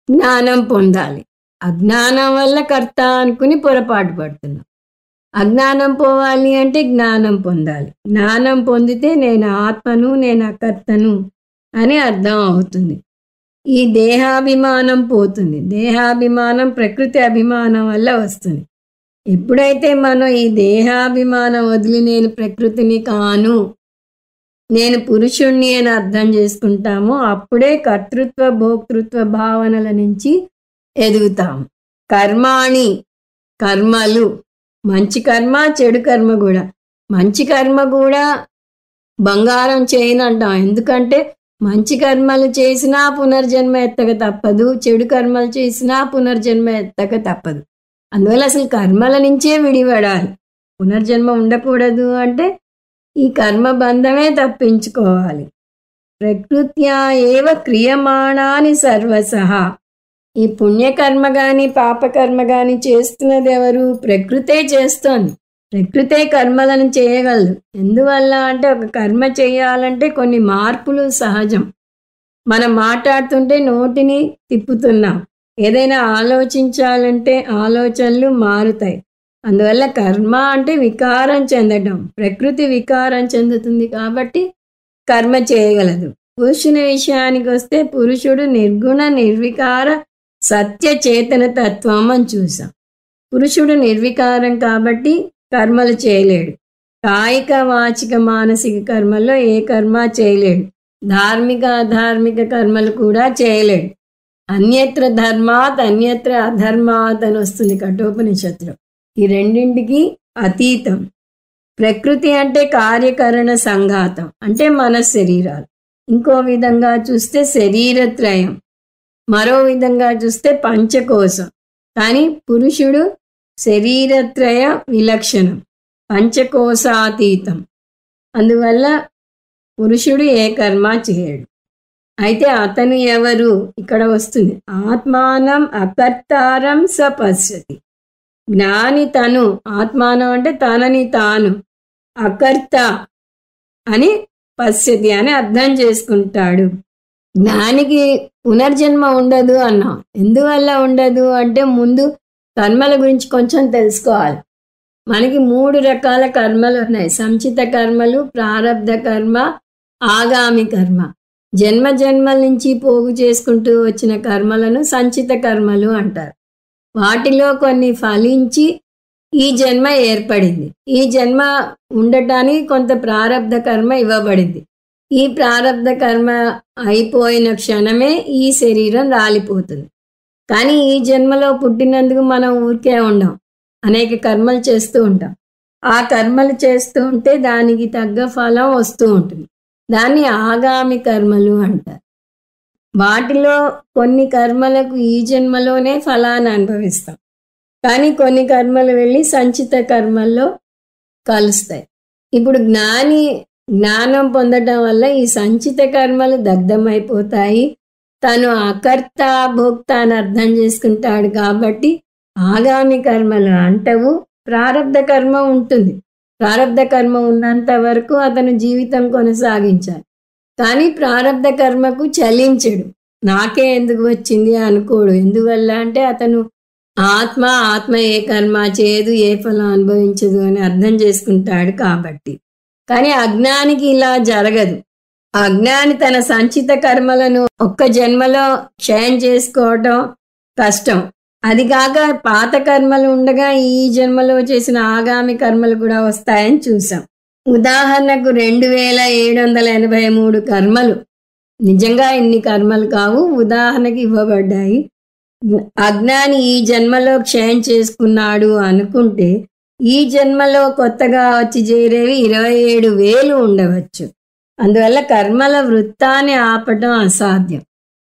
Speaker 1: జ్ఞానం పొందాలి. అజ్ఞానం వల్ల కర్త అనుకుని పొరపాటు పడుతున్నాం. అజ్ఞానం పోవాలి అంటే జ్ఞానం పొందాలి. జ్ఞానం పొందితే నేను ఆత్మను, నేను అకర్తను అని అర్థం అవుతుంది. ఈ దేహాభిమానం పోతుంది. దేహాభిమానం ప్రకృతి అభిమానం వల్ల వస్తుంది. ఎప్పుడైతే మనం ఈ దేహాభిమానం వదిలి నేను ప్రకృతిని కాను, నేను పురుషుణ్ణి అని అర్థం చేసుకుంటామో అప్పుడే కర్తృత్వ భోక్తృత్వ భావనల నుంచి ఎదుగుతాం. కర్మాణి, కర్మలు, మంచి కర్మ చెడు కర్మ కూడా. మంచి కర్మ కూడా బంగారం చేయనంటాం. ఎందుకంటే మంచి కర్మలు చేసినా పునర్జన్మ ఎత్తక తప్పదు, చెడు కర్మలు చేసినా పునర్జన్మ ఎత్తక తప్పదు. అందువల్ల అసలు కర్మల నుంచే విడిపడాలి. పునర్జన్మ ఉండకూడదు అంటే ఈ కర్మ బంధమే తప్పించుకోవాలి. ప్రకృత్యా ఏవ క్రియమాణాని సర్వసహ. ఈ పుణ్యకర్మ కానీ పాపకర్మ కానీ చేస్తున్నది ఎవరు? ప్రకృతే చేస్తోంది. ప్రకృతే కర్మలను చేయగలదు. ఎందువల్ల అంటే ఒక కర్మ చేయాలంటే కొన్ని మార్పులు సహజం. మనం మాట్లాడుతుంటే నోటిని తిప్పుతున్నాం. ఏదైనా ఆలోచించాలంటే ఆలోచనలు మారుతాయి. అందువల్ల కర్మ అంటే వికారం చెందడం. ప్రకృతి వికారం చెందుతుంది కాబట్టి కర్మ చేయగలదు. పురుషుని విషయానికి వస్తే పురుషుడు నిర్గుణ నిర్వికార సత్య చేతన తత్వం అని చూసాం. పురుషుడు నిర్వికారం కాబట్టి కర్మలు చేయలేడు. కాయిక వాచిక మానసిక కర్మల్లో ఏ కర్మ చేయలేడు. ధార్మిక అధార్మిక కర్మలు కూడా చేయలేడు. అన్యత్ర ధర్మాత్ అన్యత్ర అధర్మాత్ అని వస్తుంది కఠోపనిషత్తులో. ఈ రెండింటికి అతీతం. ప్రకృతి అంటే కార్యకరణ సంఘాతం అంటే మన శరీరాలు. ఇంకో విధంగా చూస్తే శరీరత్రయం, మరో విధంగా చూస్తే పంచకోశం. కానీ పురుషుడు శరీరత్రయ విలక్షణం, పంచకోశాతీతం. అందువల్ల పురుషుడు ఏ కర్మ చేయడు. అయితే అతను ఎవరు ఇక్కడ వస్తుంది. ఆత్మానం అకర్తారం స పశ్యతి. జ్ఞాని తను, ఆత్మానం అంటే తనని తాను, అకర్త అని పశ్యతి అని అర్థం చేసుకుంటాడు. జ్ఞానికి పునర్జన్మ ఉండదు అన్నాం. ఎందువల్ల ఉండదు అంటే ముందు కర్మల గురించి కొంచెం తెలుసుకోవాలి. మనకి 3 రకాల కర్మలు ఉన్నాయి. సంచిత కర్మలు, ప్రారబ్ధ కర్మ, ఆగామి కర్మ. జన్మ జన్మల నుంచి పోగు చేసుకుంటూ వచ్చిన కర్మలను సంచిత కర్మలు అంటారు. వాటిలో కొన్ని ఫలించి ఈ జన్మ ఏర్పడింది. ఈ జన్మ ఉండటానికి కొంత ప్రారబ్ధ కర్మ ఇవ్వబడింది. ఈ ప్రారబ్ధ కర్మ అయిపోయిన క్షణమే ఈ శరీరం రాలిపోతుంది. కానీ ఈ జన్మలో పుట్టినందుకు మనం ఊరికే ఉండం. అనేక కర్మలు చేస్తూ ఉంటాం. ఆ కర్మలు చేస్తూ ఉంటే దానికి తగ్గ ఫలం వస్తూ ఉంటుంది. దాన్ని ఆగామి కర్మలు అంటారు. వాటిలో కొన్ని కర్మలకు ఈ జన్మలోనే ఫలాన్ని అనుభవిస్తాం, కానీ కొన్ని కర్మలు వెళ్ళి సంచిత కర్మల్లో కలుస్తాయి. ఇప్పుడు జ్ఞానం పొందడం వల్ల ఈ సంచిత కర్మలు దగ్ధమైపోతాయి. తను అకర్త భోక్త అని అర్థం చేసుకుంటాడు కాబట్టి ఆగామి కర్మలు అంటవు. ప్రారబ్ధ కర్మ ఉంటుంది. ప్రారబ్ధ కర్మ ఉన్నంత వరకు అతను జీవితం కొనసాగించాలి. కానీ ప్రారబ్ధ కర్మకు చలించడు. నాకే ఎందుకు వచ్చింది అనుకోడు. ఎందువల్ల అంటే అతను ఆత్మ ఏ కర్మ చేయదు, ఏ ఫలం అనుభవించదు అని అర్థం చేసుకుంటాడు కాబట్టి. కానీ అజ్ఞానికి ఇలా జరగదు. అజ్ఞాని తన సంచిత కర్మలను ఒక్క జన్మలో క్షయం చేసుకోవటం కష్టం. అది కాక పాత కర్మలు ఉండగా ఈ జన్మలో చేసిన ఆగామి కర్మలు కూడా వస్తాయని చూసాం. ఉదాహరణకు 2783 కర్మలు, నిజంగా ఇన్ని కర్మలు కావు, ఉదాహరణకి ఇవ్వబడ్డాయి. అజ్ఞాని ఈ జన్మలో క్షయం చేసుకున్నాడు అనుకుంటే ఈ జన్మలో కొత్తగా వచ్చి చేరేవి 27,000 ఉండవచ్చు. అందువల్ల కర్మల వృత్తాన్ని ఆపటం అసాధ్యం.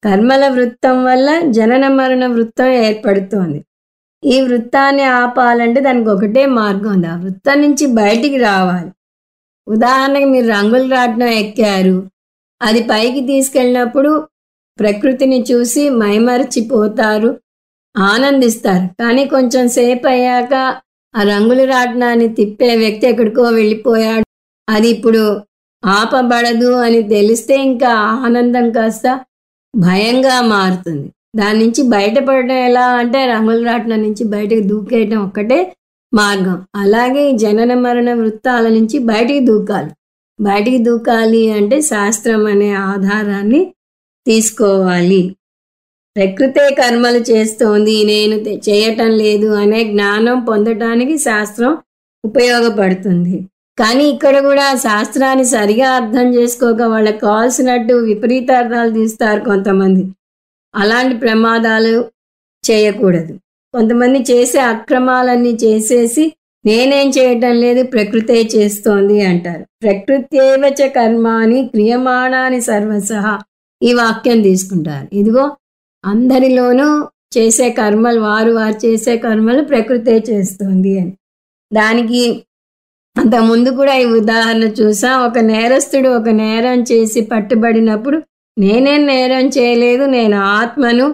Speaker 1: కర్మల వృత్తం వల్ల జనన మరణ వృత్తం ఏర్పడుతోంది. ఈ వృత్తాన్ని ఆపాలంటే దానికి ఒకటే మార్గం ఉంది. ఆ వృత్తం నుంచి బయటికి రావాలి. ఉదాహరణకి మీరు రంగుల రాట్నం ఎక్కారు, అది పైకి తీసుకెళ్ళినప్పుడు ప్రకృతిని చూసి మైమరచిపోతారు, ఆనందిస్తారు. కానీ కొంచెం సేపు అయ్యాక ఆ రంగుల రాట్నాన్ని తిప్పే వ్యక్తి ఎక్కడికో వెళ్ళిపోయాడు, అది ఇప్పుడు ఆపబడదు అని తెలిస్తే ఇంకా ఆనందం కాస్త భయంగా మారుతుంది. దాని నుంచి బయటపడడం ఎలా అంటే రంగుల రాట్నం నుంచి బయటకు దూకేయటం ఒక్కటే మార్గం. అలాగే జనన మరణ వృత్తాల నుంచి బయటికి దూకాలి. బయటికి దూకాలి అంటే శాస్త్రం అనే ఆధారాన్ని తీసుకోవాలి. ప్రకృతే కర్మలు చేస్తోంది, నేను చేయటం లేదు అనే జ్ఞానం పొందటానికి శాస్త్రం ఉపయోగపడుతుంది. కానీ ఇక్కడ కూడా శాస్త్రాన్ని సరిగా అర్థం చేసుకోక వాళ్ళకి కావాల్సినట్టు విపరీత అర్థాలు తీస్తారు కొంతమంది. అలాంటి ప్రమాదాలు చేయకూడదు. కొంతమంది చేసే అక్రమాలన్నీ చేసేసి నేనేం చేయటం లేదు, ప్రకృతే చేస్తోంది అంటారు. ప్రకృత్యేవచ కర్మాని క్రియమాణాని సర్వసహ, ఈ వాక్యం తీసుకుంటారు. ఇదిగో అందరిలోనూ చేసే కర్మలు, వారు చేసే కర్మలు ప్రకృతే చేస్తోంది అని. దానికి అంత ముందు కూడా ఈ ఉదాహరణ చూసాం. ఒక నేరస్తుడు ఒక నేరం చేసి పట్టుబడినప్పుడు నేనేం నేరం చేయలేదు, నేను ఆత్మను,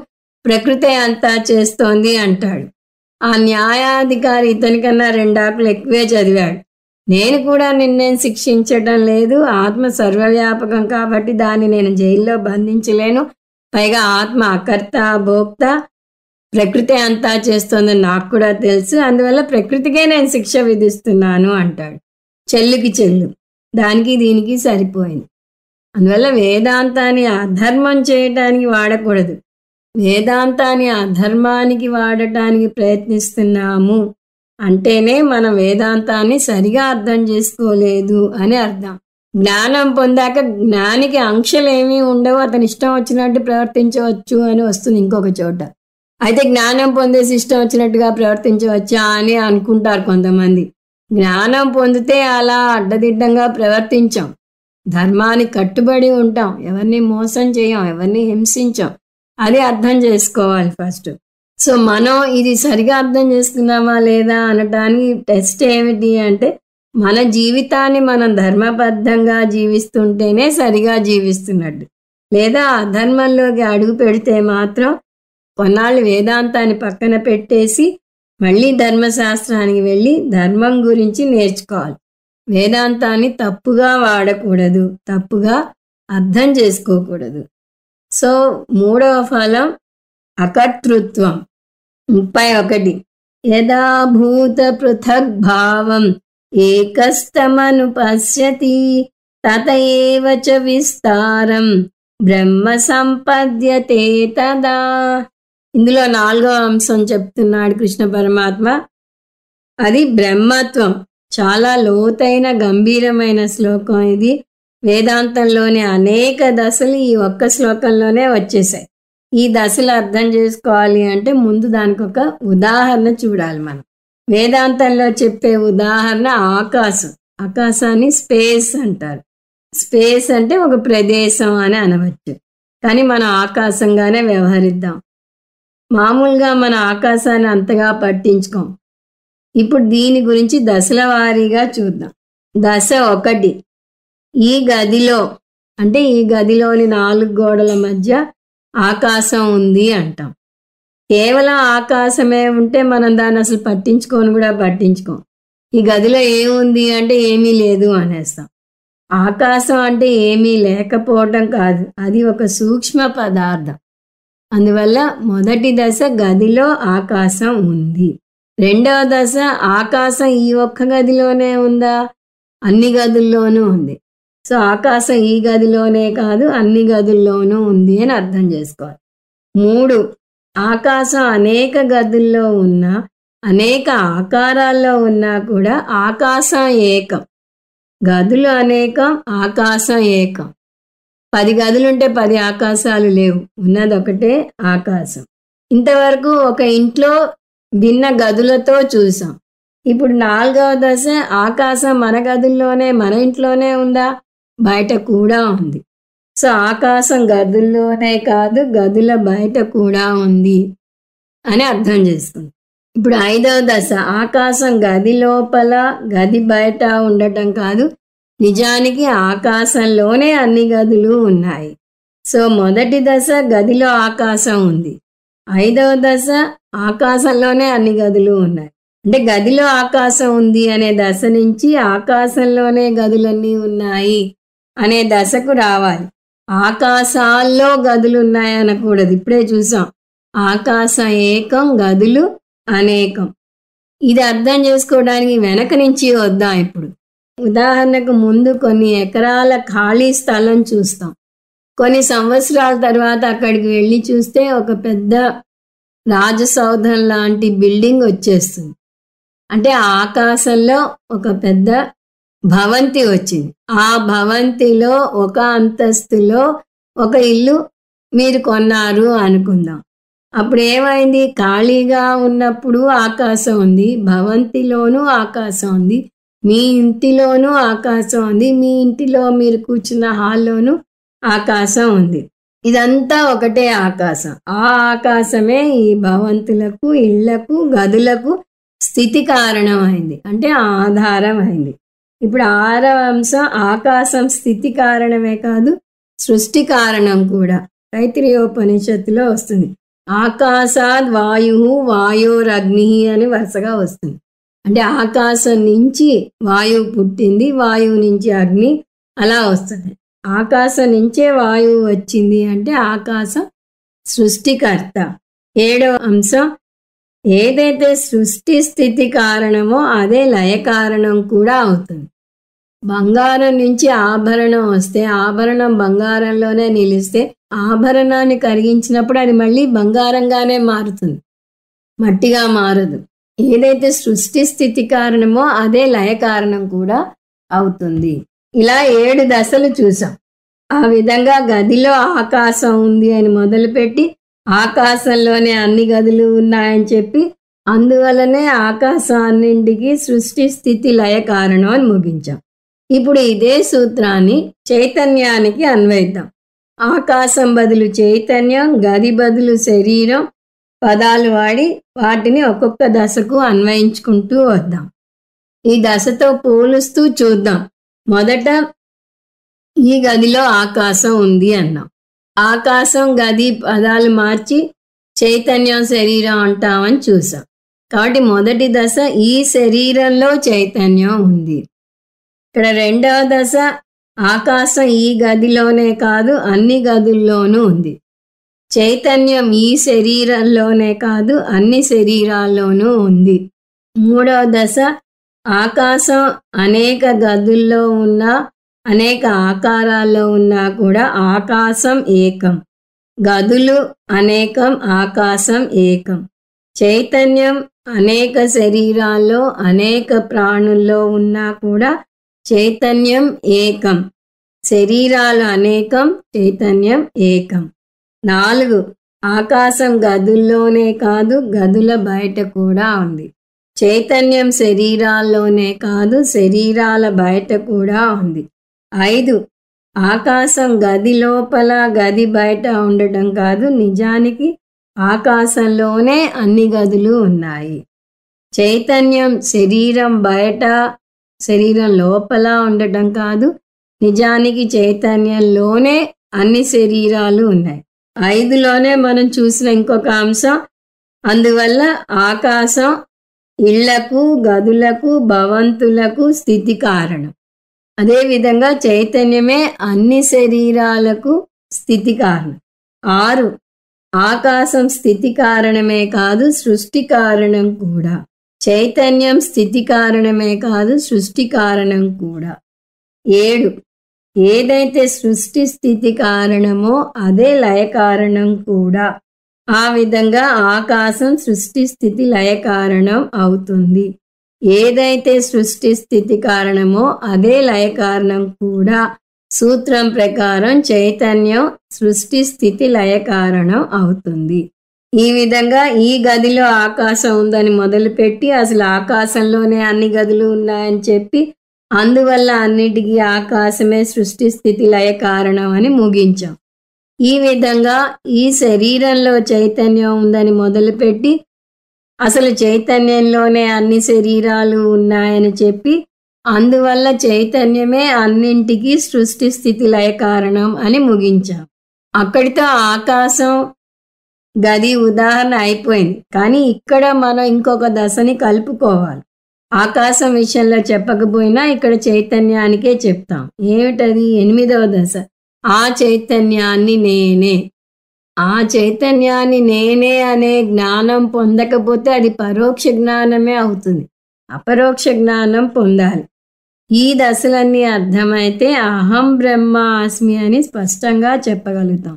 Speaker 1: ప్రకృతే అంతా చేస్తోంది అంటాడు. ఆ న్యాయాధికారి ఇతనికన్నా 2 ఆకులు ఎక్కువే చదివాడు. నేను కూడా నిన్నేం శిక్షించటం లేదు, ఆత్మ సర్వవ్యాపకం కాబట్టి దాన్ని నేను జైల్లో బంధించలేను, పైగా ఆత్మ అకర్త భోక్త, ప్రకృతి అంతా చేస్తోందని నాకు కూడా తెలుసు, అందువల్ల ప్రకృతికే నేను శిక్ష విధిస్తున్నాను అంటాడు. చెల్లుకి చెల్లు, దానికి దీనికి సరిపోయింది. అందువల్ల వేదాంతాన్ని అధర్మం చేయటానికి వాడకూడదు. వేదాంతాన్ని అధర్మానికి వాడటానికి ప్రయత్నిస్తున్నాము అంటేనే మనం వేదాంతాన్ని సరిగా అర్థం చేసుకోలేదు అని అర్థం. జ్ఞానం పొందాక జ్ఞానికి ఆంక్షలు ఏమీ ఉండవు, అతని ఇష్టం వచ్చినట్టు ప్రవర్తించవచ్చు అని వస్తుంది ఇంకొక చోట. అయితే జ్ఞానం పొందేసి ఇష్టం వచ్చినట్టుగా ప్రవర్తించవచ్చా అని అనుకుంటారు కొంతమంది. జ్ఞానం పొందితే అలా అడ్డదిడ్డంగా ప్రవర్తించాం, ధర్మానికి కట్టుబడి ఉంటాం, ఎవరిని మోసం చేయం, ఎవరిని హింసించాం, అది అర్థం చేసుకోవాలి ఫస్ట్. సో మనం ఇది సరిగా అర్థం చేసుకున్నామా లేదా అనటానికి టెస్ట్ ఏమిటి అంటే మన జీవితాన్ని మనం ధర్మబద్ధంగా జీవిస్తుంటేనే సరిగా జీవిస్తున్నట్టు. లేదా అధర్మంలోకి అడుగు పెడితే మాత్రం కొన్నాళ్ళు వేదాంతాన్ని పక్కన పెట్టేసి మళ్ళీ ధర్మశాస్త్రానికి వెళ్ళి ధర్మం గురించి నేర్చుకోవాలి. వేదాంతాన్ని తప్పుగా వాడకూడదు, తప్పుగా అర్థం చేసుకోకూడదు. సో 3వ ఫలం అకర్తృత్వం. 31 యదా భూత పృథగ్ భావం ఏకస్తమను పశ్యతి తత ఏవ చ విస్తారం బ్రహ్మ సంపద్యతే తదా. ఇందులో 4వ అంశం చెప్తున్నాడు కృష్ణ పరమాత్మ. అది బ్రహ్మత్వం. చాలా లోతైన గంభీరమైన శ్లోకం ఇది. వేదాంతంలోని అనేక దశలు ఈ ఒక్క శ్లోకంలోనే వచ్చేసాయి. ఈ దశలు అర్థం చేసుకోవాలి అంటే ముందు దానికి ఒక ఉదాహరణ చూడాలి మనం. వేదాంతంలో చెప్పే ఉదాహరణ ఆకాశం. ఆకాశాన్ని స్పేస్ అంటారు. స్పేస్ అంటే ఒక ప్రదేశం అని అనవచ్చు. కానీ మనం ఆకాశంగానే వ్యవహరిద్దాం. మామూలుగా మన ఆకాశాన్ని అంతగా పట్టించుకోం. ఇప్పుడు దీని గురించి దశల వారీగా చూద్దాం. దశ 1, ఈ గదిలో అంటే ఈ గదిలోని 4 గోడల మధ్య ఆకాశం ఉంది అంటాం. కేవలం ఆకాశమే ఉంటే మనం దాన్ని అసలు పట్టించుకోం. ఈ గదిలో ఏముంది అంటే ఏమీ లేదు అనేస్తాం. ఆకాశం అంటే ఏమీ లేకపోవటం కాదు, అది ఒక సూక్ష్మ పదార్థం. అందువల్ల మొదటి దశ గదిలో ఆకాశం ఉంది. రెండవ దశ ఆకాశం ఈ ఒక్క గదిలోనే ఉందా? అన్ని గదుల్లోనూ ఉంది. సో ఆకాశం ఈ గదిలోనే కాదు, అన్ని గదుల్లోనూ ఉంది అని అర్థం చేసుకోవాలి. 3, ఆకాశం అనేక గదుల్లో ఉన్నా, అనేక ఆకారాల్లో ఉన్నా కూడా ఆకాశం ఏకం. గదులు అనేకం, ఆకాశం ఏకం. 10 గదులుంటే 10 ఆకాశాలు లేవు, ఉన్నదొకటే ఆకాశం. ఇంతవరకు ఒక ఇంట్లో భిన్న గదులతో చూసాం. ఇప్పుడు 4వ దశ ఆకాశం మన గదుల్లోనే, మన ఇంట్లోనే ఉందా? బయట కూడా ఉంది. సో ఆకాశం గదుల్లోనే కాదు, గదుల బయట కూడా ఉంది అని అర్థం చేసుకుంది. ఇప్పుడు 5వ దశ ఆకాశం గది లోపల, గది బయట ఉండటం కాదు, నిజానికి ఆకాశంలోనే అన్ని గదులు ఉన్నాయి. సో మొదటి దశ గదిలో ఆకాశం ఉంది. 5వ దశ ఆకాశంలోనే అన్ని గదులు ఉన్నాయి. అంటే గదిలో ఆకాశం ఉంది అనే దశ నుంచి ఆకాశంలోనే గదులన్నీ ఉన్నాయి అనే దశకు రావాలి. ఆకాశాల్లో గదులు ఉన్నాయి అనకూడదు. ఇప్పుడే చూసాం, ఆకాశం ఏకం, గదులు అనేకం. ఇది అర్థం చేసుకోవడానికి వెనక నుంచి వద్దాం. ఇప్పుడు ఉదాహరణకు ముందు కొన్ని ఎకరాల ఖాళీ స్థలం చూస్తాం. కొన్ని సంవత్సరాల తర్వాత అక్కడికి వెళ్ళి చూస్తే ఒక పెద్ద రాజసౌధం లాంటి బిల్డింగ్ వచ్చేస్తుంది. అంటే ఆకాశంలో ఒక పెద్ద భవంతి వచ్చింది. ఆ భవంతిలో ఒక అంతస్తులో ఒక ఇల్లు మీరు కొన్నారు అనుకుందాం. అప్పుడు ఏమైంది? ఖాళీగా ఉన్నప్పుడు ఆకాశం ఉంది, భవంతిలోనూ ఆకాశం ఉంది, మీ ఇంటిలోనూ ఆకాశం ఉంది, మీ ఇంటిలో మీరు కూర్చున్న హాల్లోనూ ఆకాశం ఉంది. ఇదంతా ఒకటే ఆకాశం. ఆ ఆకాశమే ఈ భవంతులకు, ఇళ్లకు, గదులకు స్థితి కారణమైంది, అంటే ఆధారం అయింది. ఇప్పుడు 6వ అంశం ఆకాశం స్థితి కారణమే కాదు, సృష్టి కారణం కూడా. తైత్తిరీయోపనిషత్తులో వస్తుంది, ఆకాశాద్ వాయు వాయోరగ్ని అని వరుసగా వస్తుంది. అంటే ఆకాశం నుంచి వాయువు పుట్టింది, వాయువు నుంచి అగ్ని, అలా వస్తుంది. ఆకాశం నుంచే వాయువు వచ్చింది అంటే ఆకాశం సృష్టికర్త. 7వ అంశం ఏదైతే సృష్టి స్థితి కారణమో అదే లయ కారణం కూడా అవుతుంది. బంగారం నుంచి ఆభరణం వస్తే, ఆభరణం బంగారంలోనే నిలిస్తే, ఆభరణాన్ని కరిగించినప్పుడు అది మళ్ళీ బంగారంగానే మారుతుంది, మట్టిగా మారదు. ఏదైతే సృష్టి స్థితి కారణమో అదే లయ కారణం కూడా అవుతుంది. ఇలా 7 దశలు చూసాం. ఆ విధంగా గదిలో ఆకాశం ఉంది అని మొదలుపెట్టి, ఆకాశంలోనే అన్ని గదులు ఉన్నాయని చెప్పి, అందువలనే ఆకాశాన్నింటికి సృష్టి స్థితి లయ కారణం అని ముగించాం. ఇప్పుడు ఇదే సూత్రాన్ని చైతన్యానికి అన్వయిద్దాం. ఆకాశం బదులు చైతన్యం, గది బదులు శరీరం పదాలు వాడి వాటిని ఒక్కొక్క దశకు అన్వయించుకుంటూ వద్దాం. ఈ దశతో పోలుస్తూ చూద్దాం. మొదట ఈ గదిలో ఆకాశం ఉంది అన్నాం. ఆకాశం, గది పదాలు మార్చి చైతన్యం, శరీరం అంటామని చూసాం. కాబట్టి మొదటి దశ ఈ శరీరంలో చైతన్యం ఉంది. ఇక్కడ 2వ దశ ఆకాశం ఈ గదిలోనే కాదు, అన్ని గదుల్లోనూ ఉంది. చైతన్యం ఈ శరీరంలోనే కాదు, అన్ని శరీరాల్లోనూ ఉంది. 3వ దశ ఆకాశం అనేక గదుల్లో ఉన్నా, అనేక ఆకారాల్లో ఉన్నా కూడా ఆకాశం ఏకం. గదులు అనేకం, ఆకాశం ఏకం. చైతన్యం అనేక శరీరాల్లో, అనేక ప్రాణుల్లో ఉన్నా కూడా చైతన్యం ఏకం. శరీరాలు అనేకం, చైతన్యం ఏకం. 4 ఆకాశం గదుల్లోనే కాదు, గదుల బయట కూడా ఉంది. చైతన్యం శరీరాల్లోనే కాదు, శరీరాల బయట కూడా ఉంది. 5. ఆకాశం గది లోపల గది బయట ఉండటం కాదు, నిజానికి ఆకాశంలోనే అన్ని గదులు ఉన్నాయి. చైతన్యం శరీరం బయట శరీరం లోపల ఉండటం కాదు, నిజానికి చైతన్యంలోనే అన్ని శరీరాలు ఉన్నాయి. 5లోనే మనం చూసిన ఇంకొక అంశం, అందువల్ల ఆకాశం ఇళ్లకు, గదులకు, భవంతులకు స్థితి కారణం. అదేవిధంగా చైతన్యమే అన్ని శరీరాలకు స్థితి కారణం. 6. ఆకాశం స్థితి కారణమే కాదు, సృష్టి కారణం కూడా. చైతన్యం స్థితి కారణమే కాదు, సృష్టి కారణం కూడా. 7. ఏదైతే సృష్టి స్థితి కారణమో అదే లయ కారణం కూడా. ఆ విధంగా ఆకాశం సృష్టి స్థితి లయ కారణం అవుతుంది. ఏదైతే సృష్టి స్థితి కారణమో అదే లయ కారణం కూడా. సూత్రం ప్రకారం చైతన్యం సృష్టి స్థితి లయ కారణం అవుతుంది. ఈ విధంగా ఈ గదిలో ఆకాశం ఉందని మొదలుపెట్టి అసలు ఆకాశంలోనే అన్ని గదులు ఉన్నాయని చెప్పి అందువల్ల అన్నిటికీ ఆకాశమే సృష్టి స్థితి లయ కారణం అని ముగించాం. ఈ విధంగా ఈ శరీరంలో చైతన్యం ఉందని మొదలుపెట్టి అసలు చైతన్యంలోనే అన్ని శరీరాలు ఉన్నాయని చెప్పి అందువల్ల చైతన్యమే అన్నింటికీ సృష్టి స్థితి లయ కారణం అని ముగించాం. అక్కడితో ఆకాశం గది ఉదాహరణ అయిపోయింది. కానీ ఇక్కడ మనం ఇంకొక దశని కలుపుకోవాలి. ఆకాశం విషయంలో చెప్పకపోయినా ఇక్కడ చైతన్యానికే చెప్తాం. ఏమిటది? 8వ దశ. ఆ చైతన్యాన్ని నేనే. ఆ చైతన్యాన్ని నేనే అనే జ్ఞానం పొందకపోతే అది పరోక్ష జ్ఞానమే అవుతుంది. అపరోక్ష జ్ఞానం పొందాలి. ఈ దశలన్నీ అర్థమైతే అహం బ్రహ్మాస్మి అని స్పష్టంగా చెప్పగలుగుతాం.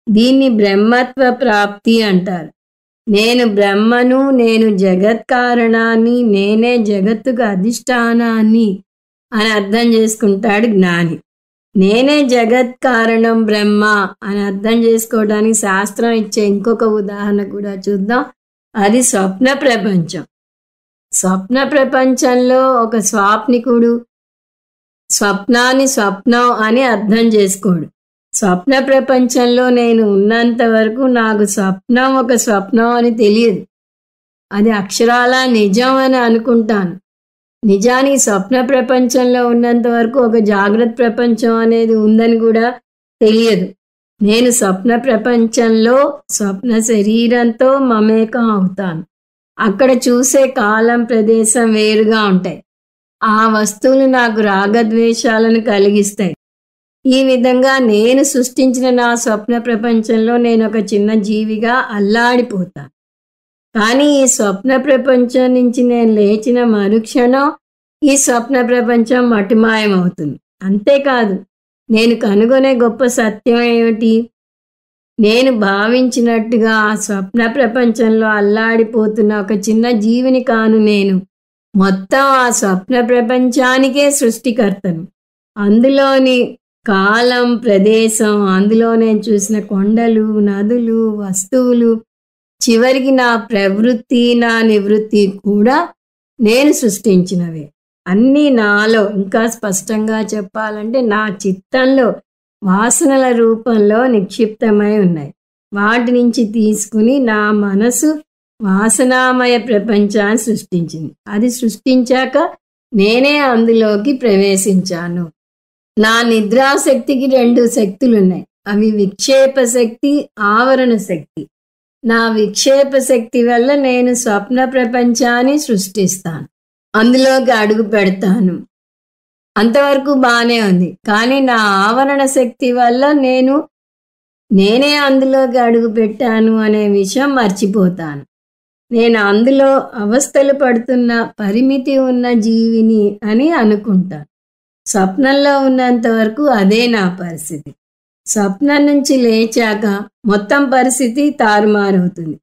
Speaker 1: దీన్ని బ్రహ్మత్వ ప్రాప్తి అంటారు. నేను బ్రహ్మను, నేను జగత్ కారణాన్ని, నేనే జగత్తుకు అధిష్టానాన్ని అని అర్థం చేసుకుంటాడు జ్ఞాని. నేనే జగత్ కారణం బ్రహ్మ అని అర్థం చేసుకోవడానికి శాస్త్రం ఇచ్చే ఇంకొక ఉదాహరణ కూడా చూద్దాం. అది స్వప్న ప్రపంచం. స్వప్న ప్రపంచంలో ఒక స్వాప్నికుడు స్వప్నాన్ని స్వప్నం అని అర్థం చేసుకోడు. స్వప్న ప్రపంచంలో నేను ఉన్నంత వరకు నాకు స్వప్నం ఒక స్వప్నం అని తెలియదు. అది అక్షరాల నిజం అని అనుకుంటాను. నిజానికి స్వప్న ప్రపంచంలో ఉన్నంత వరకు ఒక జాగ్రత్త ప్రపంచం అనేది ఉందని కూడా తెలియదు. నేను స్వప్న ప్రపంచంలో స్వప్న శరీరంతో మమేకం అవుతాను. అక్కడ చూసే కాలం, ప్రదేశం వేరుగా ఉంటాయి. ఆ వస్తువులు నాకు రాగద్వేషాలను కలిగిస్తాయి. ఈ విధంగా నేను సృష్టించిన నా స్వప్న ప్రపంచంలో నేను ఒక చిన్న జీవిగా అల్లాడిపోతాను. కానీ ఈ స్వప్న ప్రపంచం నుంచి నేను లేచిన మరుక్షణం ఈ స్వప్న ప్రపంచం మటుమాయమవుతుంది. అంతేకాదు, నేను కనుగొనే గొప్ప సత్యం ఏమిటి? నేను భావించినట్టుగా ఆ స్వప్న ప్రపంచంలో అల్లాడిపోతున్న ఒక చిన్న జీవిని కాను నేను. మొత్తం ఆ స్వప్న ప్రపంచానికే సృష్టికర్తను. అందులోని కాలం, ప్రదేశం, అందులో నేను చూసిన కొండలు, నదులు, వస్తువులు, చివరికి నా ప్రవృత్తి, నా నివృత్తి కూడా నేను సృష్టించినవే. అన్నీ నాలో, ఇంకా స్పష్టంగా చెప్పాలంటే నా చిత్తంలో వాసనల రూపంలో నిక్షిప్తమై ఉన్నాయి. వాటి నుంచి తీసుకుని నా మనసు వాసనామయ ప్రపంచాన్ని సృష్టించింది. అది సృష్టించాక నేనే అందులోకి ప్రవేశించాను. నా నిద్రాశక్తికి 2 శక్తులున్నాయి. అవి విక్షేప శక్తి, ఆవరణ శక్తి. నా విక్షేప శక్తి వల్ల నేను స్వప్న ప్రపంచాన్ని సృష్టిస్తాను, అందులోకి అడుగు పెడతాను. అంతవరకు బాగానే ఉంది. కానీ నా ఆవరణ శక్తి వల్ల నేనే అందులోకి అడుగు పెట్టాను అనే విషయం మర్చిపోతాను. నేను అందులో అవస్థలు పడుతున్న పరిమితి ఉన్న జీవిని అని అనుకుంటాను. స్వప్నంలో ఉన్నంత వరకు అదే నా పరిస్థితి. స్వప్నం నుంచి లేచాక మొత్తం పరిస్థితి తారుమారవుతుంది.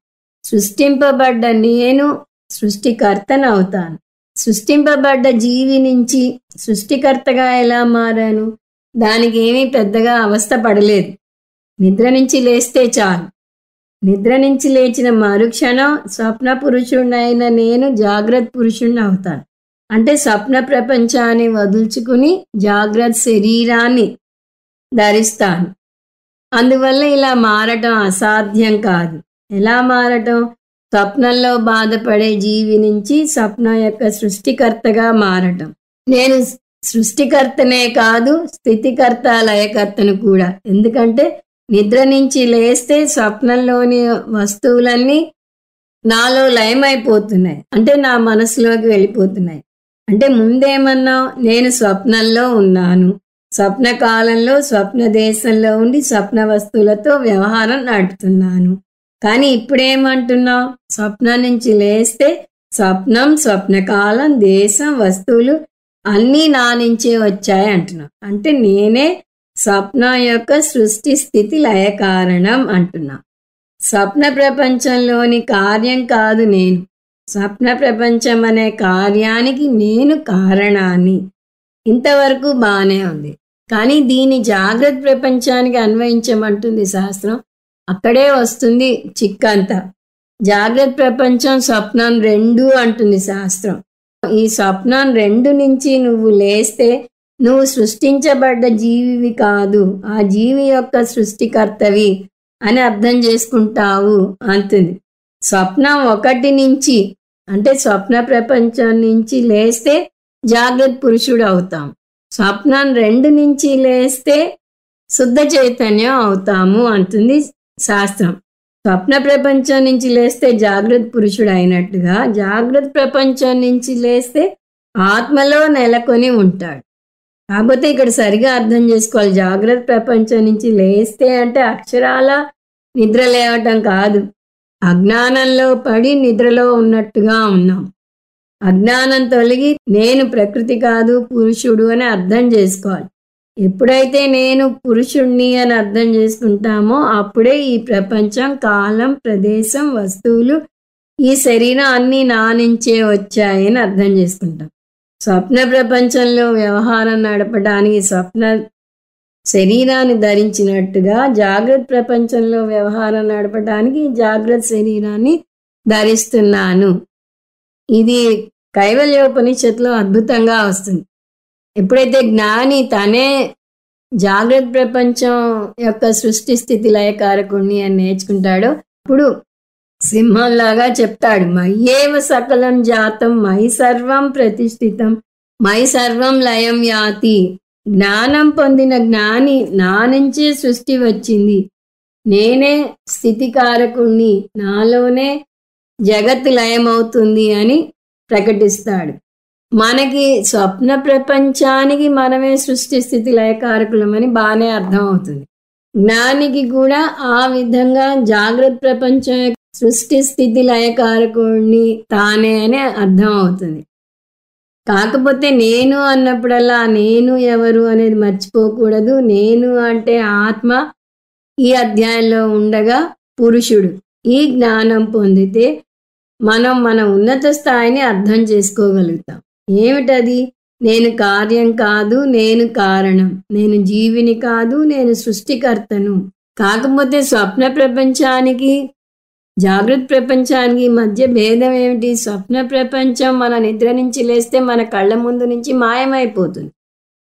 Speaker 1: సృష్టింపబడ్డ నేను సృష్టికర్తను అవుతాను. సృష్టింపబడ్డ జీవి నుంచి సృష్టికర్తగా ఎలా మారాను? దానికి ఏమీ పెద్దగా అవస్థ పడలేదు. నిద్ర నుంచి లేస్తే చాలు. నిద్ర నుంచి లేచిన మరుక్షణం స్వప్న పురుషుడైన నేను జాగ్రత్త పురుషుడిని అవుతాను. అంటే స్వప్న ప్రపంచాన్ని వదుల్చుకుని జాగ్రత్త శరీరాన్ని ధరిస్తాను. అందువల్ల ఇలా మారటం అసాధ్యం కాదు. ఎలా మారటం? స్వప్నంలో బాధపడే జీవి నుంచి స్వప్న యొక్క సృష్టికర్తగా మారటం. నేను సృష్టికర్తనే కాదు, స్థితికర్త లయకర్తను కూడా. ఎందుకంటే నిద్ర నుంచి లేస్తే స్వప్నంలోని వస్తువులన్నీ నాలో లయమైపోతున్నాయి, అంటే నా మనసులోకి వెళ్ళిపోతున్నాయి. అంటే ముందేమన్నాం, నేను స్వప్నంలో ఉన్నాను, స్వప్న కాలంలో స్వప్న దేశంలో ఉండి స్వప్న వస్తువులతో వ్యవహారం నడుపుతున్నాను. కానీ ఇప్పుడేమంటున్నాం, స్వప్నం నుంచి లేస్తే స్వప్నం, స్వప్నకాలం, దేశం, వస్తువులు అన్నీ నా నుంచే వచ్చాయి అంటున్నాం. అంటే నేనే స్వప్నం యొక్క సృష్టి స్థితి లయ కారణం అంటున్నా. స్వప్న ప్రపంచంలోని కార్యం కాదు నేను, స్వప్న ప్రపంచం అనే కార్యానికి నేను కారణాన్ని. ఇంతవరకు బాగానే ఉంది. కానీ దీన్ని జాగ్రత్త ప్రపంచానికి అన్వయించమంటుంది శాస్త్రం. అక్కడే వస్తుంది చిక్కంతా. జాగ్రత్త ప్రపంచం స్వప్నం రెండు అంటుంది శాస్త్రం. ఈ స్వప్నం రెండు నుంచి నువ్వు లేస్తే నువ్వు సృష్టించబడ్డ జీవివి కాదు, ఆ జీవి యొక్క సృష్టికర్తవి అని అర్థం చేసుకుంటావు అంటుంది. స్వప్నం ఒకటి నుంచి అంటే స్వప్న ప్రపంచం నుంచి లేస్తే జాగ్రత్త పురుషుడు అవుతాం. స్వప్నం రెండు నుంచి లేస్తే శుద్ధ చైతన్యం అవుతాము అంటుంది శాస్త్రం. స్వప్న ప్రపంచం నుంచి లేస్తే జాగ్రత్త పురుషుడు అయినట్టుగా జాగ్రత్త ప్రపంచం నుంచి లేస్తే ఆత్మలో నెలకొని ఉంటాడు. కాకపోతే ఇక్కడ సరిగా అర్థం చేసుకోవాలి. జాగ్రత్త ప్రపంచం నుంచి లేస్తే అంటే అక్షరాల నిద్ర లేవటం కాదు, అజ్ఞానంలో పడి నిద్రలో ఉన్నట్టుగా ఉన్నాం. అజ్ఞానం తొలగి నేను ప్రకృతి కాదు పురుషుడు అని అర్థం చేసుకోవాలి. ఎప్పుడైతే నేను పురుషుణ్ణి అని అర్థం చేసుకుంటామో అప్పుడే ఈ ప్రపంచం, కాలం, ప్రదేశం, వస్తువులు, ఈ శరీరం అన్నీ నా నుంచే వచ్చాయని అర్థం చేసుకుంటాం. స్వప్న ప్రపంచంలో వ్యవహారం నడపడానికి స్వప్న శరీరాన్ని ధరించినట్టుగా జాగ్రత్త ప్రపంచంలో వ్యవహారం నడపడానికి జాగ్రత్త శరీరాన్ని ధరిస్తున్నాను. ఇది కైవల్యోపనిషత్తులో అద్భుతంగా వస్తుంది. ఎప్పుడైతే జ్ఞాని తనే జాగ్రత్త ప్రపంచం యొక్క సృష్టి స్థితి లయకారకుణ్ణి అని నేర్చుకుంటాడో అప్పుడు సింహంలాగా చెప్తాడు, మయ్యేవ సకలం జాతం మయి సర్వం ప్రతిష్ఠితం మయి సర్వం లయం యాతి. జ్ఞానం పొందిన జ్ఞాని నా నుంచే సృష్టి వచ్చింది, నేనే స్థితికారకుణ్ణి, నాలోనే జగత్తు లయమవుతుంది అని ప్రకటిస్తాడు. మనకి స్వప్న ప్రపంచానికి మనమే సృష్టి స్థితి లయకారకులమని బాగానే అర్థం అవుతుంది. జ్ఞానికి కూడా ఆ విధంగా జాగ్రత్త ప్రపంచం సృష్టి స్థితి లయకారకుడిని తానే అని అర్థం అవుతుంది. కాకపోతే నేను అన్నప్పుడల్లా నేను ఎవరు అనేది మర్చిపోకూడదు. నేను అంటే ఆత్మ ఈ అధ్యాయంలో ఉండగా పురుషుడు. ఈ జ్ఞానం పొందితే మనం మన ఉన్నత స్థాయిని అర్థం చేసుకోగలుగుతాం. ఏమిటది? నేను కార్యం కాదు, నేను కారణం, నేను జీవిని కాదు, నేను సృష్టికర్తను. కాకపోతే స్వప్న ప్రపంచానికి జాగ్రత్త ప్రపంచానికి మధ్య భేదం ఏమిటి? స్వప్న ప్రపంచం మన నిద్ర నుంచి లేస్తే మన కళ్ళ ముందు నుంచి మాయమైపోతుంది.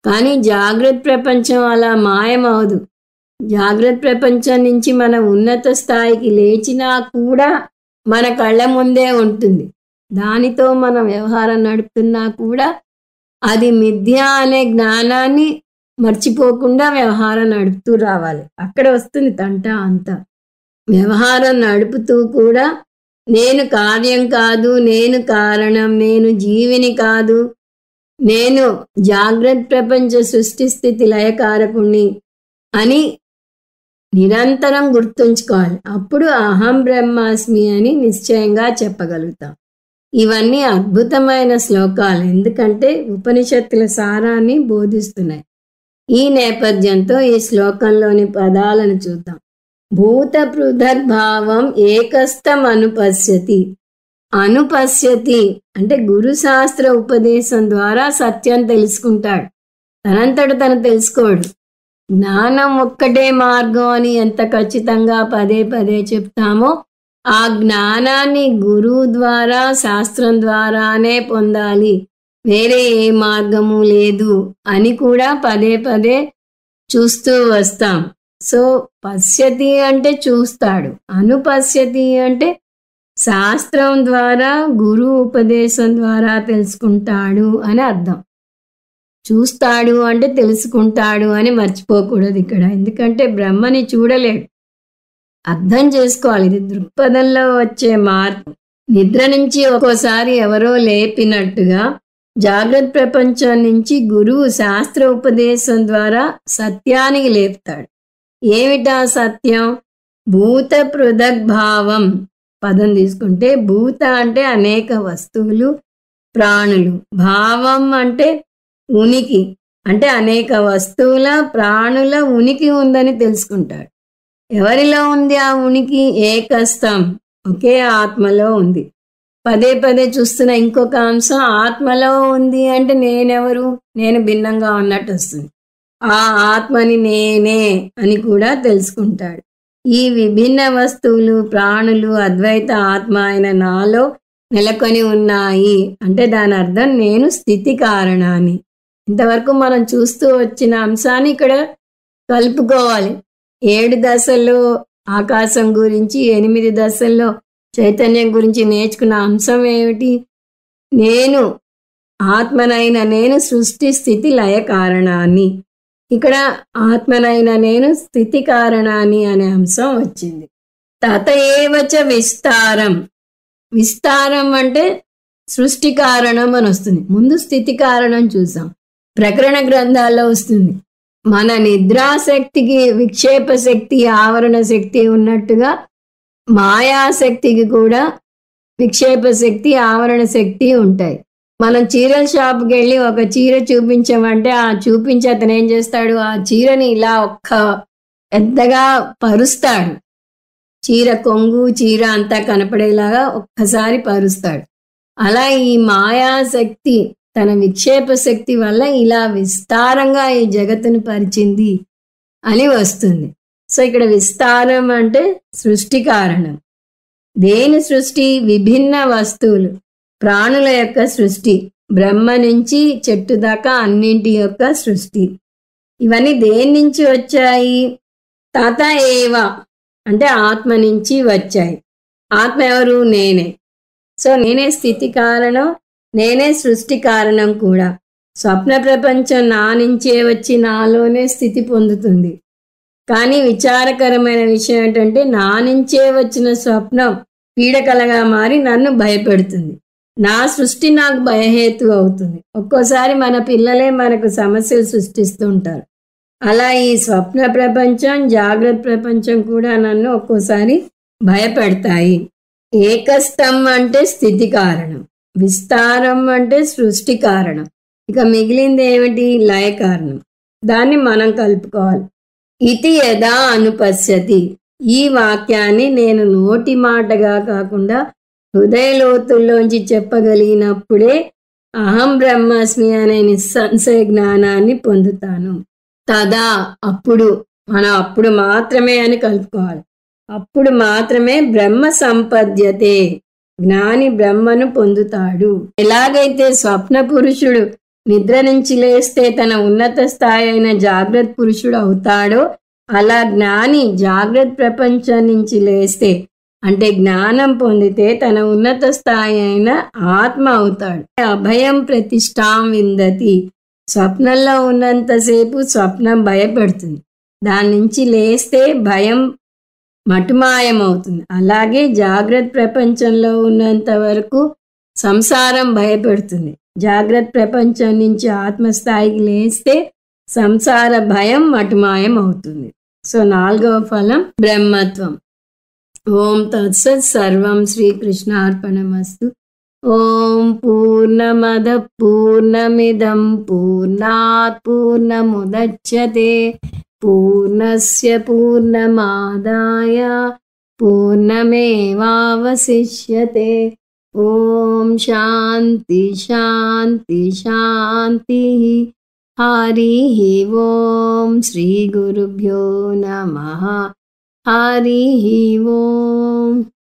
Speaker 1: కానీ జాగ్రత్త ప్రపంచం అలా మాయమవదు. జాగ్రత్త ప్రపంచం నుంచి మన ఉన్నత స్థాయికి లేచినా కూడా మన కళ్ళ ముందే ఉంటుంది. దానితో మనం వ్యవహారం నడుపుతున్నా కూడా అది మిథ్య అనే జ్ఞానాన్ని మర్చిపోకుండా వ్యవహారం నడుపుతూ రావాలి. అక్కడ వస్తుంది తంట అంతా. వ్యవహారం నడుపుతూ కూడా నేను కార్యం కాదు, నేను కారణం, నేను జీవిని కాదు, నేను జాగ్రత్త ప్రపంచ సృష్టి స్థితి లయకారకుణ్ణి అని నిరంతరం గుర్తుంచుకోవాలి. అప్పుడు అహం బ్రహ్మాస్మి అని నిశ్చయంగా చెప్పగలుగుతాం. ఇవన్నీ అద్భుతమైన శ్లోకాలు, ఎందుకంటే ఉపనిషత్తుల సారాన్ని బోధిస్తున్నాయి. ఈ నేపథ్యంతో ఈ శ్లోకంలోని పదాలను చూద్దాం. భూత పృథగ్భావం ఏకస్థం అనుపశ్యతి. అనుపశ్యతి అంటే గురు శాస్త్ర ఉపదేశం ద్వారా సత్యం తెలుసుకుంటాడు, తనంతట తను తెలుసుకోడు. జ్ఞానం ఒక్కటే మార్గం అని ఎంత ఖచ్చితంగా పదే పదే చెప్తామో, ఆ జ్ఞానాన్ని గురువు ద్వారా శాస్త్రం ద్వారానే పొందాలి, వేరే ఏ మార్గము లేదు అని కూడా పదే పదే చూస్తూ వస్తాం. సో పశ్యతి అంటే చూస్తాడు, అనుపశ్యతి అంటే శాస్త్రం ద్వారా గురువు ఉపదేశం ద్వారా తెలుసుకుంటాడు అని అర్థం. చూస్తాడు అంటే తెలుసుకుంటాడు అని మర్చిపోకూడదు ఇక్కడ. ఎందుకంటే బ్రహ్మని చూడలేడు, అర్థం చేసుకోవాలి. ఇది దృక్పథంలో వచ్చే మార్పు. నిద్ర నుంచి ఒక్కోసారి ఎవరో లేపినట్టుగా జాగ్రత్త ప్రపంచం నుంచి గురువు శాస్త్ర ఉపదేశం ద్వారా సత్యానికి లేపుతాడు. ఏమిటా సత్యం? భూత పృథగ్భావం పదం తీసుకుంటే, భూత అంటే అనేక వస్తువులు, ప్రాణులు, భావం అంటే ఉనికి, అంటే అనేక వస్తువుల ప్రాణుల ఉనికి ఉందని తెలుసుకుంటాడు. ఎవరిలో ఉంది ఆ ఉనికి? ఏకస్థం, ఒకే ఆత్మలో ఉంది. పదే పదే చూస్తున్న ఇంకొక అంశం ఆత్మలో ఉంది అంటే నేనెవరు? నేను భిన్నంగా ఉన్నట్టు వస్తుంది. ఆ ఆత్మని నేనే అని కూడా తెలుసుకుంటాడు. ఈ విభిన్న వస్తువులు ప్రాణులు అద్వైత ఆత్మ అయిన నాలో నెలకొని ఉన్నాయి అంటే దాని అర్థం నేను స్థితి కారణాన్ని. ఇంతవరకు మనం చూస్తూ వచ్చిన అంశాన్ని ఇక్కడ కలుపుకోవాలి. 7 దశల్లో ఆకాశం గురించి, 8 దశల్లో చైతన్యం గురించి నేర్చుకున్న అంశం ఏమిటి? నేను ఆత్మనైన నేను సృష్టి స్థితి లయ కారణాన్ని. ఇక్కడ ఆత్మనైన నేను స్థితి కారణాన్ని అనే అంశం వచ్చింది. తత ఏవచ విస్తారం. విస్తారం అంటే సృష్టి కారణం అని వస్తుంది. ముందు స్థితి కారణం చూసాం, ప్రకరణ గ్రంథాల్లో వస్తుంది. మన నిద్రాశక్తికి విక్షేప శక్తి ఆవరణ శక్తి ఉన్నట్టుగా మాయాశక్తికి కూడా విక్షేప శక్తి ఆవరణ శక్తి ఉంటాయి. మనం చీరల షాప్కి వెళ్ళి ఒక చీర చూపించామంటే ఆ చూపించి అతను ఏం చేస్తాడు? ఆ చీరని ఇలా పెద్దగా పరుస్తాడు. చీర కొంగు చీర అంతా కనపడేలాగా ఒక్కసారి పరుస్తాడు. అలా ఈ మాయాశక్తి తన విక్షేప శక్తి వల్ల ఇలా విస్తారంగా ఈ జగత్తును పరిచింది అని వస్తుంది. సో ఇక్కడ విస్తారం అంటే సృష్టి కారణం. దేని సృష్టి? విభిన్న వస్తువులు ప్రాణుల యొక్క సృష్టి, బ్రహ్మ నుంచి చెట్టు దాకా అన్నింటి యొక్క సృష్టి. ఇవన్నీ దేని నుంచి వచ్చాయి? తత ఏవ అంటే ఆత్మ నుంచి వచ్చాయి. ఆత్మ ఎవరు? నేనే. సో నేనే స్థితి కారణం, నేనే సృష్టి కారణం కూడా. స్వప్న ప్రపంచం నా నుంచే వచ్చి నాలోనే స్థితి పొందుతుంది. కానీ విచారకరమైన విషయం ఏంటంటే నా నుంచే వచ్చిన స్వప్నం పీడకలగా మారి నన్ను భయపెడుతుంది. నా సృష్టి నాకు భయహేతు అవుతుంది. ఒక్కోసారి మన పిల్లలే మనకు సమస్యలు సృష్టిస్తూ ఉంటారు. అలా ఈ స్వప్న ప్రపంచం జాగ్రత్త ప్రపంచం కూడా నన్ను ఒక్కోసారి భయపెడతాయి. ఏకస్థం అంటే స్థితి కారణం, విస్తారం అంటే సృష్టి కారణం, ఇక మిగిలింది ఏమిటి? లయ కారణం. దాన్ని మనం కలుపుకోవాలి. ఇతి యదా అనుపశ్యతి. ఈ వాక్యాన్ని నేను నోటి మాటగా కాకుండా హృదయ లోతుల్లోంచి చెప్పగలిగినప్పుడే అహం బ్రహ్మాస్మి అనే నిస్సంశయ జ్ఞానాన్ని పొందుతాను. తదా అప్పుడు, మనం అప్పుడు మాత్రమే అని కలుపుకోవాలి. అప్పుడు మాత్రమే బ్రహ్మ సంపద్యతే, జ్ఞాని బ్రహ్మను పొందుతాడు. ఎలాగైతే స్వప్న పురుషుడు నిద్ర నుంచి లేస్తే తన ఉన్నత స్థాయి అయిన జాగ్రత్త పురుషుడు అవుతాడో, అలా జ్ఞాని జాగ్రత్త ప్రపంచం నుంచి లేస్తే అంటే జ్ఞానం పొందితే తన ఉన్నత స్థాయి అయిన ఆత్మ అవుతాడు. అభయం ప్రతిష్టాం విందతి. స్వప్నంలో ఉన్నంతసేపు స్వప్నం భయపెడుతుంది, దాని నుంచి లేస్తే భయం మటుమాయమవుతుంది. అలాగే జాగ్రత్త ప్రపంచంలో ఉన్నంత వరకు సంసారం భయపెడుతుంది. జాగ్రత్త ప్రపంచం నుంచి ఆత్మస్థాయికి లేస్తే సంసార భయం మటుమాయం అవుతుంది. సో 4వ ఫలం బ్రహ్మత్వం. ఓం తత్సత్. సర్వం శ్రీకృష్ణార్పణమస్తు. ఓం పూర్ణమద పూర్ణమిదం పూర్ణాత్ పూర్ణముదచ్యతే పూర్ణస్య పూర్ణమాదాయ పూర్ణమేవావశిష్యతే. ఓం శాంతి శాంతి శాంతి. హరి ఓం. శ్రీ గురుభ్యో నమః. హరి ఓం.